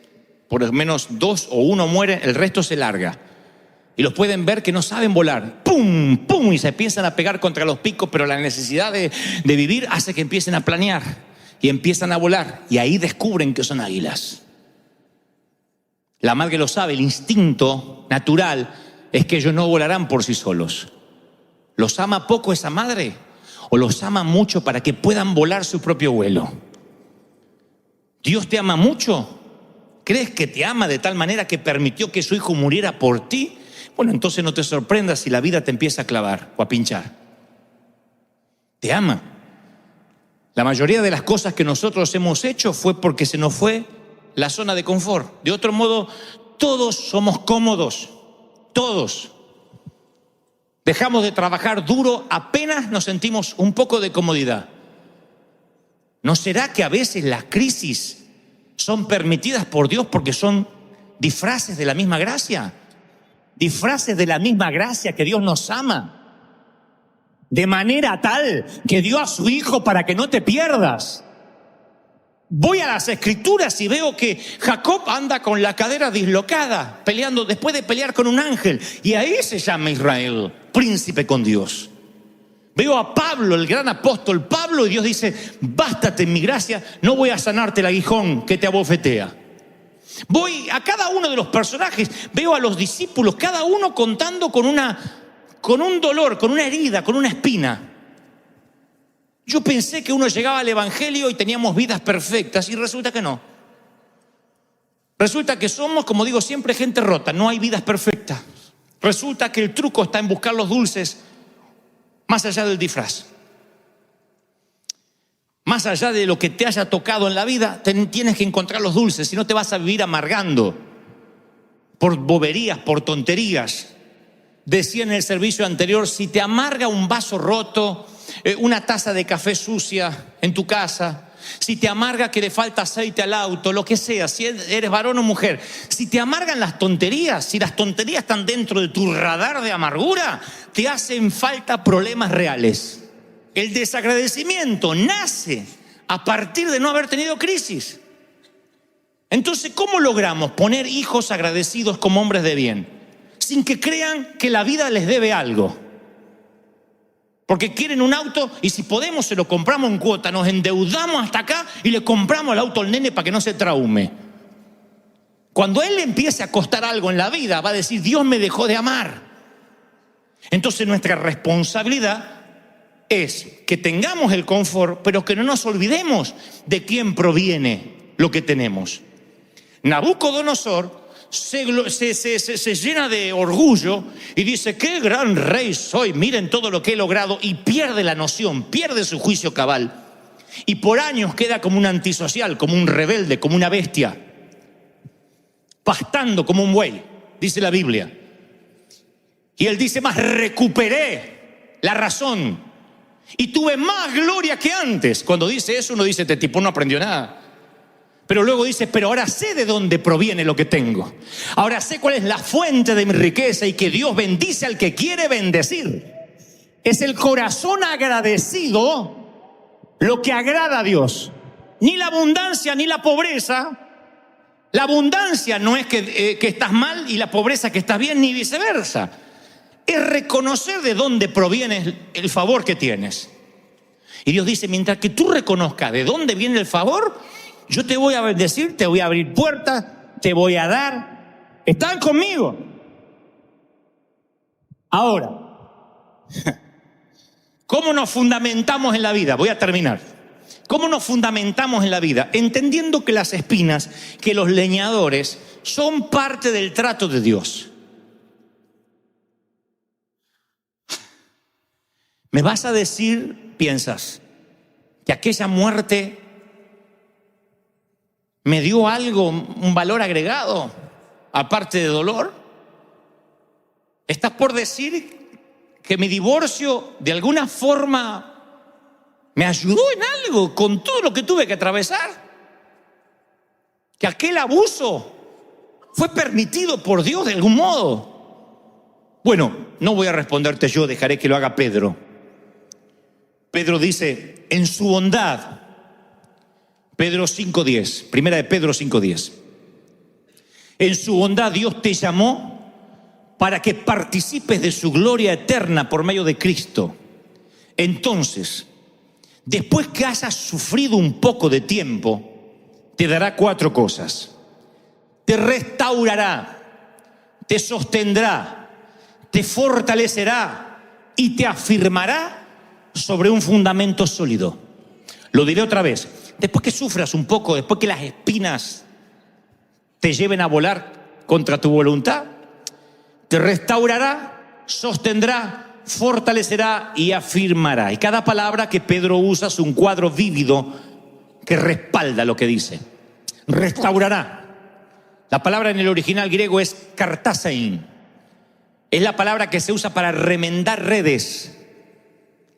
Speaker 1: por lo menos 2 o 1 mueren, el resto se larga. Y los pueden ver que no saben volar. ¡Pum! ¡Pum! Y se empiezan a pegar contra los picos, pero la necesidad de vivir hace que empiecen a planear y empiezan a volar. Y ahí descubren que son águilas. La madre lo sabe, el instinto natural es que ellos no volarán por sí solos. ¿Los ama poco esa madre? ¿O los ama mucho para que puedan volar su propio vuelo? ¿Dios te ama mucho? ¿Crees que te ama de tal manera que permitió que su hijo muriera por ti? Bueno, entonces no te sorprendas si la vida te empieza a clavar o a pinchar. Te ama. La mayoría de las cosas que nosotros hemos hecho fue porque se nos fue la zona de confort. De otro modo, todos somos cómodos. Todos. Dejamos de trabajar duro apenas nos sentimos un poco de comodidad. ¿No será que a veces las crisis son permitidas por Dios porque son disfraces de la misma gracia? Disfraces de la misma gracia que Dios nos ama. De manera tal que dio a su Hijo para que no te pierdas. Voy a las Escrituras y veo que Jacob anda con la cadera dislocada, peleando después de pelear con un ángel. Y ahí se llama Israel, príncipe con Dios. Veo a Pablo, el gran apóstol Pablo, y Dios dice: bástate en mi gracia, no voy a sanarte el aguijón que te abofetea. Voy a cada uno de los personajes, veo a los discípulos, cada uno contando con un dolor, con una herida, con una espina. Yo pensé que uno llegaba al evangelio y teníamos vidas perfectas, y resulta que no. Resulta que somos, como digo siempre, gente rota, no hay vidas perfectas. Resulta que el truco está en buscar los dulces más allá del disfraz. Más allá de lo que te haya tocado en la vida, tienes que encontrar los dulces, si no te vas a vivir amargando por boberías, por tonterías. Decía en el servicio anterior, si te amarga un vaso roto, una taza de café sucia en tu casa, si te amarga que le falta aceite al auto, lo que sea, si eres varón o mujer, si te amargan las tonterías, si las tonterías están dentro de tu radar de amargura, te hacen falta problemas reales. El desagradecimiento nace a partir de no haber tenido crisis. Entonces, ¿cómo logramos poner hijos agradecidos como hombres de bien? Sin que crean que la vida les debe algo. Porque quieren un auto y si podemos se lo compramos en cuota, nos endeudamos hasta acá y le compramos el auto al nene para que no se traume. Cuando a él le empiece a costar algo en la vida, va a decir: Dios me dejó de amar. Entonces nuestra responsabilidad es que tengamos el confort, pero que no nos olvidemos de quién proviene lo que tenemos. Nabucodonosor se llena de orgullo y dice: qué gran rey soy, miren todo lo que he logrado, y pierde la noción, pierde su juicio cabal, y por años queda como un antisocial, como un rebelde, como una bestia, pastando como un buey, dice la Biblia. Y él dice más: recuperé la razón y tuve más gloria que antes. Cuando dice eso, uno dice: este tipo no aprendió nada. Pero luego dice: pero ahora sé de dónde proviene lo que tengo. Ahora sé cuál es la fuente de mi riqueza y que Dios bendice al que quiere bendecir. Es el corazón agradecido lo que agrada a Dios. Ni la abundancia ni la pobreza. La abundancia no es que estás mal y la pobreza que estás bien, ni viceversa. Es reconocer de dónde proviene el favor que tienes. Y Dios dice, mientras que tú reconozcas de dónde viene el favor, yo te voy a bendecir, te voy a abrir puertas, te voy a dar. ¿Están conmigo? Ahora, ¿cómo nos fundamentamos en la vida? Voy a terminar. ¿Cómo nos fundamentamos en la vida? Entendiendo que las espinas, que los leñadores, son parte del trato de Dios. ¿Me vas a decir, piensas, que aquella muerte me dio algo, un valor agregado, aparte de dolor? ¿Estás por decir que mi divorcio de alguna forma me ayudó en algo con todo lo que tuve que atravesar? ¿Que aquel abuso fue permitido por Dios de algún modo? Bueno, no voy a responderte yo, dejaré que lo haga Pedro. Pedro dice, en su bondad, Pedro 5:10, primera de Pedro 5:10. En su bondad Dios te llamó para que participes de su gloria eterna por medio de Cristo. Entonces, después que hayas sufrido un poco de tiempo, te dará 4 cosas. Te restaurará, te sostendrá, te fortalecerá y te afirmará sobre un fundamento sólido. Lo diré otra vez. Después que sufras un poco, después que las espinas te lleven a volar contra tu voluntad, te restaurará, sostendrá, fortalecerá y afirmará. Y cada palabra que Pedro usa es un cuadro vívido que respalda lo que dice. Restaurará. La palabra en el original griego es kartasein. Es la palabra que se usa para remendar redes.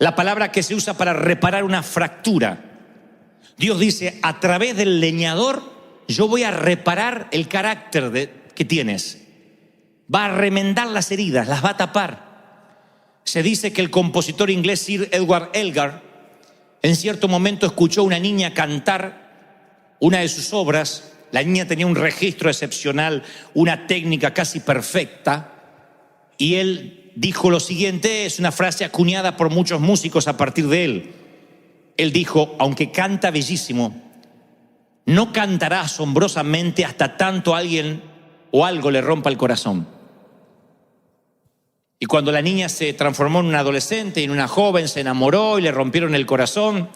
Speaker 1: La palabra que se usa para reparar una fractura. Dios dice, a través del leñador, yo voy a reparar el carácter que tienes. Va a remendar las heridas, las va a tapar. Se dice que el compositor inglés Sir Edward Elgar, en cierto momento escuchó a una niña cantar una de sus obras. La niña tenía un registro excepcional, una técnica casi perfecta, y él dijo lo siguiente, es una frase acuñada por muchos músicos a partir de él. Él dijo, aunque canta bellísimo, no cantará asombrosamente hasta tanto alguien o algo le rompa el corazón. Y cuando la niña se transformó en una adolescente y en una joven, se enamoró y le rompieron el corazón,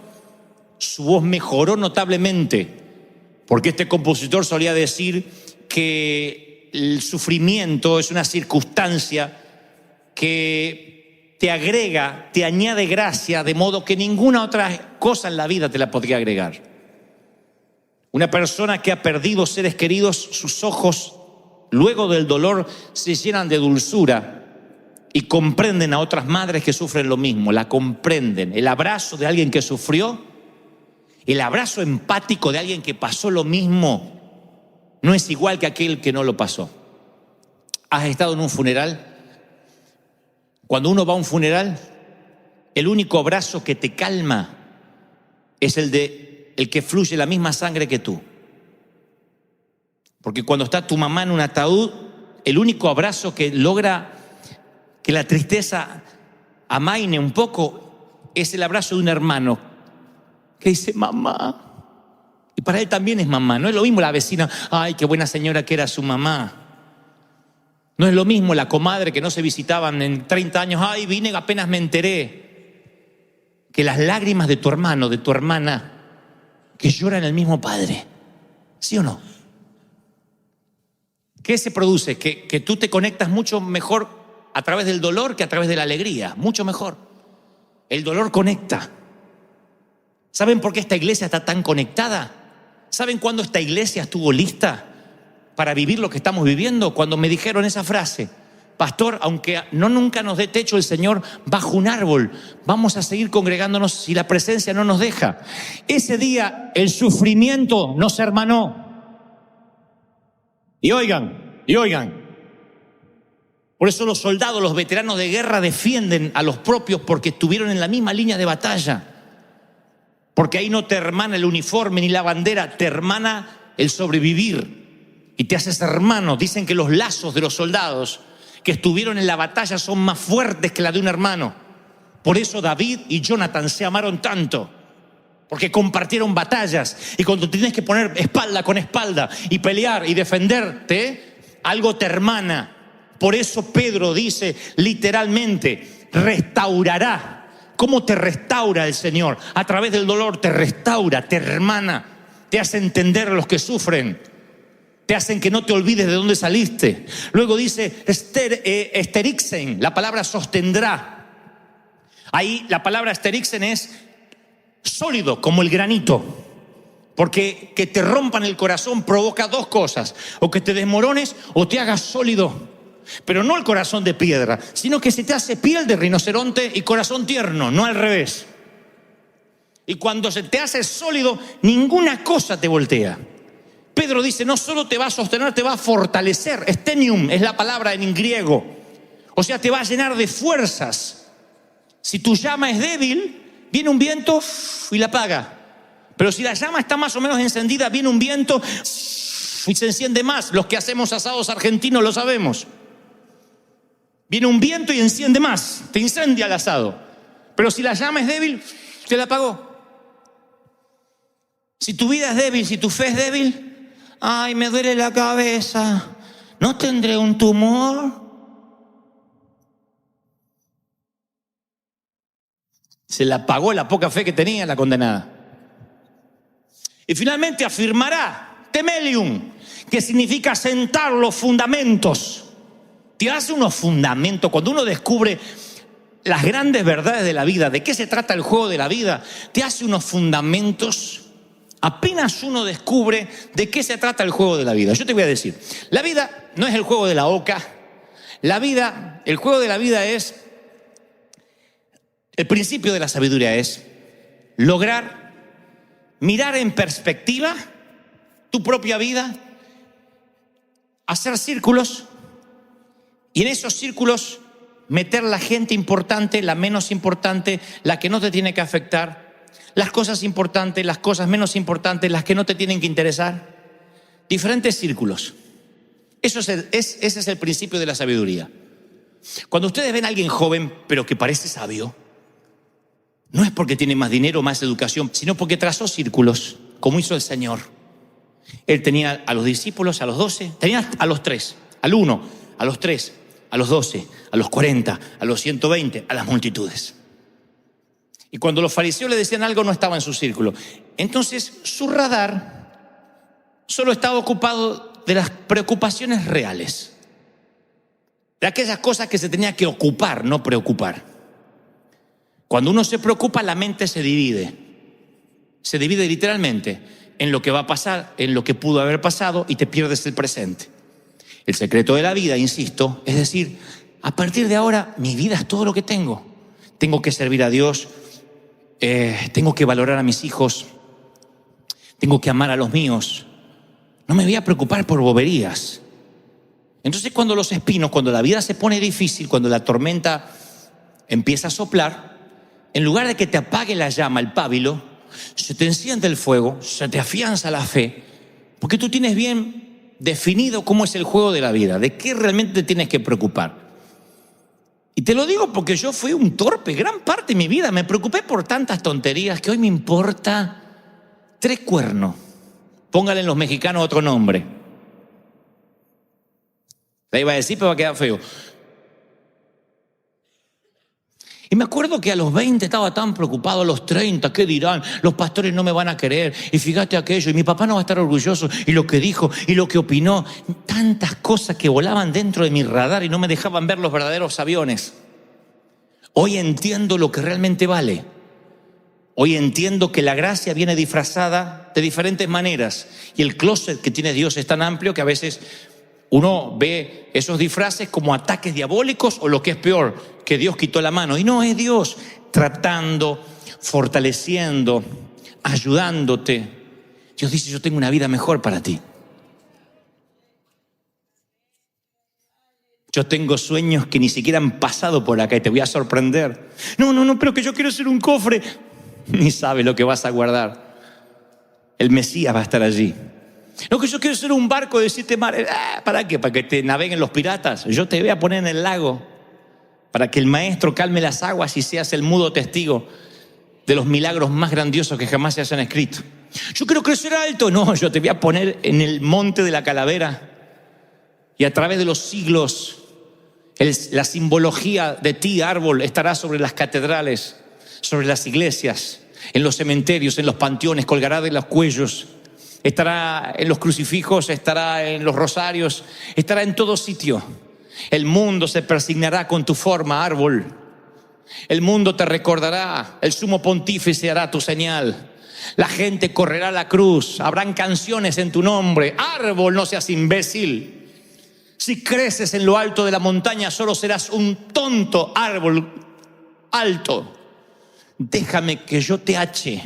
Speaker 1: su voz mejoró notablemente, porque este compositor solía decir que el sufrimiento es una circunstancia que te agrega, te añade gracia, de modo que ninguna otra cosa en la vida te la podría agregar. Una persona que ha perdido seres queridos, sus ojos, luego del dolor, se llenan de dulzura y comprenden a otras madres que sufren lo mismo, la comprenden. El abrazo de alguien que sufrió, el abrazo empático de alguien que pasó lo mismo, no es igual que aquel que no lo pasó. ¿Has estado en un funeral? Cuando uno va a un funeral, el único abrazo que te calma es el que fluye la misma sangre que tú. Porque cuando está tu mamá en un ataúd, el único abrazo que logra que la tristeza amaine un poco es el abrazo de un hermano que dice mamá. Y para él también es mamá. No es lo mismo la vecina, ay, qué buena señora que era su mamá. No es lo mismo la comadre que no se visitaban en 30 años, ay, vine, apenas me enteré. Que las lágrimas de tu hermano, de tu hermana, que lloran el mismo padre. ¿Sí o no? ¿Qué se produce? Que tú te conectas mucho mejor a través del dolor que a través de la alegría. Mucho mejor. El dolor conecta. ¿Saben por qué esta iglesia está tan conectada? ¿Saben cuándo esta iglesia estuvo lista para vivir lo que estamos viviendo? Cuando me dijeron esa frase: pastor, aunque no nunca nos dé techo el Señor bajo un árbol, vamos a seguir congregándonos si la presencia no nos deja. Ese día el sufrimiento nos hermanó. Y oigan, por eso los soldados, los veteranos de guerra defienden a los propios, porque estuvieron en la misma línea de batalla. Porque ahí no te hermana el uniforme ni la bandera, te hermana el sobrevivir y te haces hermano. Dicen que los lazos de los soldados que estuvieron en la batalla son más fuertes que la de un hermano. Por eso David y Jonathan se amaron tanto, porque compartieron batallas, y cuando tienes que poner espalda con espalda y pelear y defenderte, algo te hermana. Por eso Pedro dice literalmente, restaurará. ¿Cómo te restaura el Señor? A través del dolor te restaura, te hermana, te hace entender a los que sufren, te hacen que no te olvides de dónde saliste. Luego dice esterixen, la palabra sostendrá. Ahí la palabra esterixen es sólido como el granito, porque que te rompan el corazón provoca dos cosas: o que te desmorones o te hagas sólido. Pero no el corazón de piedra, sino que se te hace piel de rinoceronte y corazón tierno, no al revés. Y cuando se te hace sólido, ninguna cosa te voltea. Pedro dice, no solo te va a sostener, te va a fortalecer. Stenium es la palabra en griego. O sea, te va a llenar de fuerzas. Si tu llama es débil, viene un viento y la apaga. Pero si la llama está más o menos encendida, viene un viento y se enciende más. Los que hacemos asados argentinos lo sabemos. Viene un viento y enciende más, te incendia el asado. Pero si la llama es débil, te la apagó. Si tu vida es débil, si tu fe es débil, ay, me duele la cabeza, ¿no tendré un tumor? Se la apagó la poca fe que tenía la condenada. Y finalmente afirmará, temelium, que significa sentar los fundamentos. Te hace unos fundamentos. Cuando uno descubre las grandes verdades de la vida, de qué se trata el juego de la vida, te hace unos fundamentos. Apenas uno descubre de qué se trata el juego de la vida. Yo te voy a decir, la vida no es el juego de la oca. La vida, el juego de la vida es, el principio de la sabiduría es lograr mirar en perspectiva tu propia vida, hacer círculos, y en esos círculos meter la gente importante, la menos importante, la que no te tiene que afectar, las cosas importantes, las cosas menos importantes, las que no te tienen que interesar. Diferentes círculos. Ese es el principio de la sabiduría. Cuando ustedes ven a alguien joven pero que parece sabio, no es porque tiene más dinero, más educación, sino porque trazó círculos, como hizo el Señor. Él tenía a los discípulos, a los 12, tenía a los 3, al 1, a los 3, a los 12, a los 40, a los 120, a las multitudes. Y cuando los fariseos le decían algo, no estaba en su círculo. Entonces su radar solo estaba ocupado de las preocupaciones reales, de aquellas cosas que se tenía que ocupar, no preocupar. Cuando uno se preocupa, la mente se divide literalmente en lo que va a pasar, en lo que pudo haber pasado, y te pierdes el presente. El secreto de la vida, insisto, es decir, a partir de ahora mi vida es todo lo que tengo. Tengo que servir a Dios, tengo que valorar a mis hijos, tengo que amar a los míos. No me voy a preocupar por boberías. Entonces cuando los espinos, cuando la vida se pone difícil, cuando la tormenta empieza a soplar, en lugar de que te apague la llama, el pábilo, se te enciende el fuego, se te afianza la fe, porque tú tienes bien definido cómo es el juego de la vida, de qué realmente te tienes que preocupar. Y te lo digo porque yo fui un torpe gran parte de mi vida, me preocupé por tantas tonterías que hoy me importa 3 cuernos. Póngale en los mexicanos otro nombre. La iba a decir, pero va a quedar feo. Y me acuerdo que a los 20 estaba tan preocupado, a los 30, ¿qué dirán? Los pastores no me van a querer, y fíjate aquello, y mi papá no va a estar orgulloso, y lo que dijo, y lo que opinó. Tantas cosas que volaban dentro de mi radar y no me dejaban ver los verdaderos aviones. Hoy entiendo lo que realmente vale. Hoy entiendo que la gracia viene disfrazada de diferentes maneras, y el closet que tiene Dios es tan amplio que a veces uno ve esos disfraces como ataques diabólicos, o lo que es peor, que Dios quitó la mano. Y no, es Dios tratando, fortaleciendo, ayudándote. Dios dice, yo tengo una vida mejor para ti. Yo tengo sueños que ni siquiera han pasado por acá y te voy a sorprender. No, pero que yo quiero ser un cofre. ni sabes lo que vas a guardar. El Mesías va a estar allí. No, que yo quiero ser un barco de 7 mares. ¿Para qué? ¿Para que te naveguen los piratas? Yo te voy a poner en el lago para que el maestro calme las aguas y seas el mudo testigo de los milagros más grandiosos que jamás se hayan escrito. Yo quiero crecer alto. No, yo te voy a poner en el monte de la calavera y a través de los siglos la simbología de ti, árbol, estará sobre las catedrales, sobre las iglesias, en los cementerios, en los panteones, colgará de los cuellos, estará en los crucifijos, estará en los rosarios, estará en todo sitio. El mundo se persignará con tu forma, árbol. El mundo te recordará, el sumo pontífice hará tu señal. La gente correrá a la cruz, habrán canciones en tu nombre. Árbol, no seas imbécil. Si creces en lo alto de la montaña, solo serás un tonto árbol alto. Déjame que yo te hache,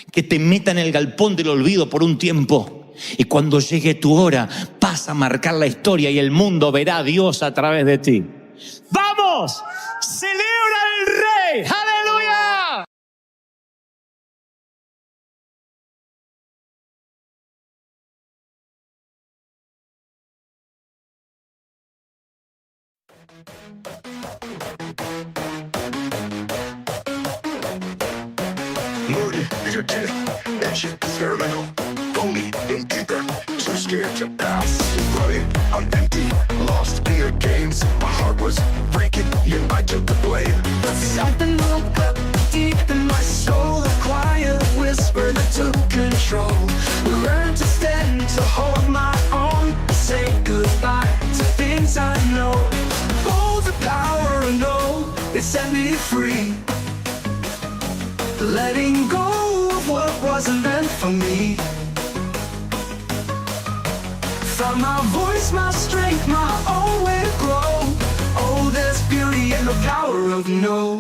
Speaker 1: que te meta en el galpón del olvido por un tiempo. Y cuando llegue tu hora, vas a marcar la historia y el mundo verá a Dios a través de ti. ¡Vamos! ¡Celebra el Rey! ¡Aleluya!
Speaker 2: Loaded is your death, that shit is terminal. Pull me in deeper, too scared to pass. Running on empty, lost in your games. My heart was breaking, yet I took the blame. But something woke up deep in my soul, a quiet whisper that took control. Learned to stand, to hold my own, say goodbye to things I know. Oh, the power I know, it set me free. Letting go of what wasn't meant for me. Found my voice, my strength, my own way to grow. Oh, there's beauty in the power of no.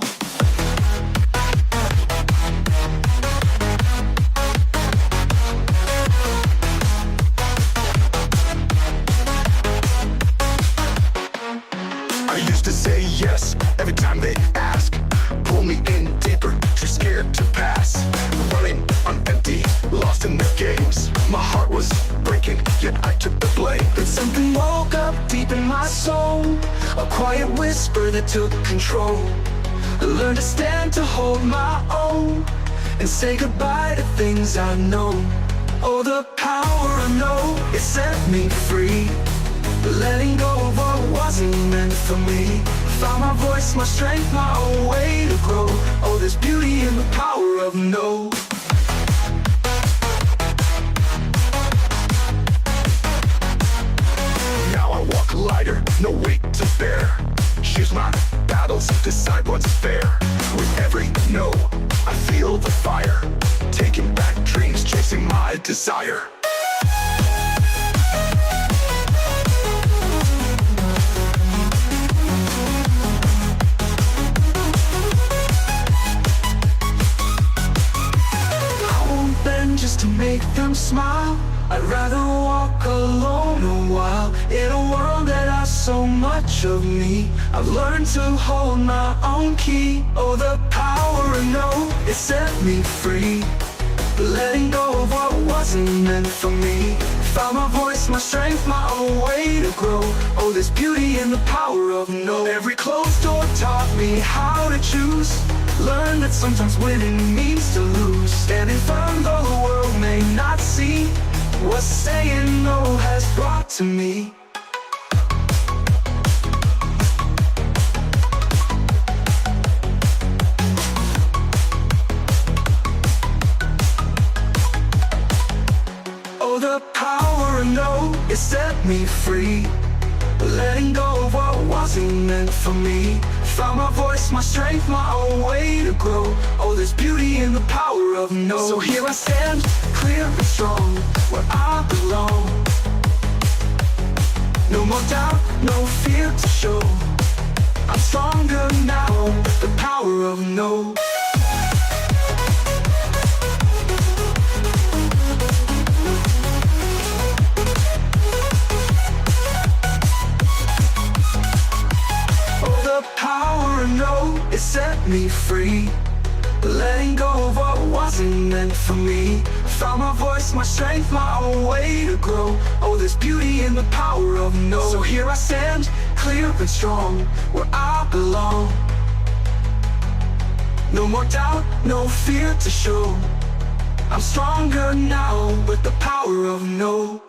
Speaker 2: I used to say yes every time they ask. Pull me in deeper, too scared to pass. Running on empty, lost in the games. My heart was breaking, yet I took the blame. But something woke up deep in my soul, a quiet whisper that took control. I learned to stand, to hold my own, and say goodbye to things I know. Oh, the power I know, it set me free. Letting go of what wasn't meant for me. Found my voice, my strength, my own way to grow. Oh, there's beauty in the power of no. Now I walk lighter, no weight to bear. Choose my battles, decide what's fair. With every no, I feel the fire. Taking back dreams, chasing my desire. Just to make them smile, I'd rather walk alone a while. In a world that has so much of me, I've learned to hold my own key. Oh, the power I know, it set me free. Letting go of what wasn't meant for me. Found my voice, my strength, my own way to grow. Oh, there's beauty in the power of no. Every closed door taught me how to choose. Learn that sometimes winning means to lose. Standing firm though the world may not see what saying no has brought to me. Oh, the power I know, it set me free. Letting go of what wasn't meant for me. Found my voice, my strength, my own way to grow. Oh, there's beauty in the power of no. So here I stand, clear and strong, where I belong. No more doubt, no fear to show. I'm stronger now, the power of no. It set me free. Letting go of meant for me. Found my voice, my strength, my own way to grow. Oh, there's beauty in the power of no. So here I stand, clear and strong, where I belong. No more doubt, no fear to show. I'm stronger now with the power of no.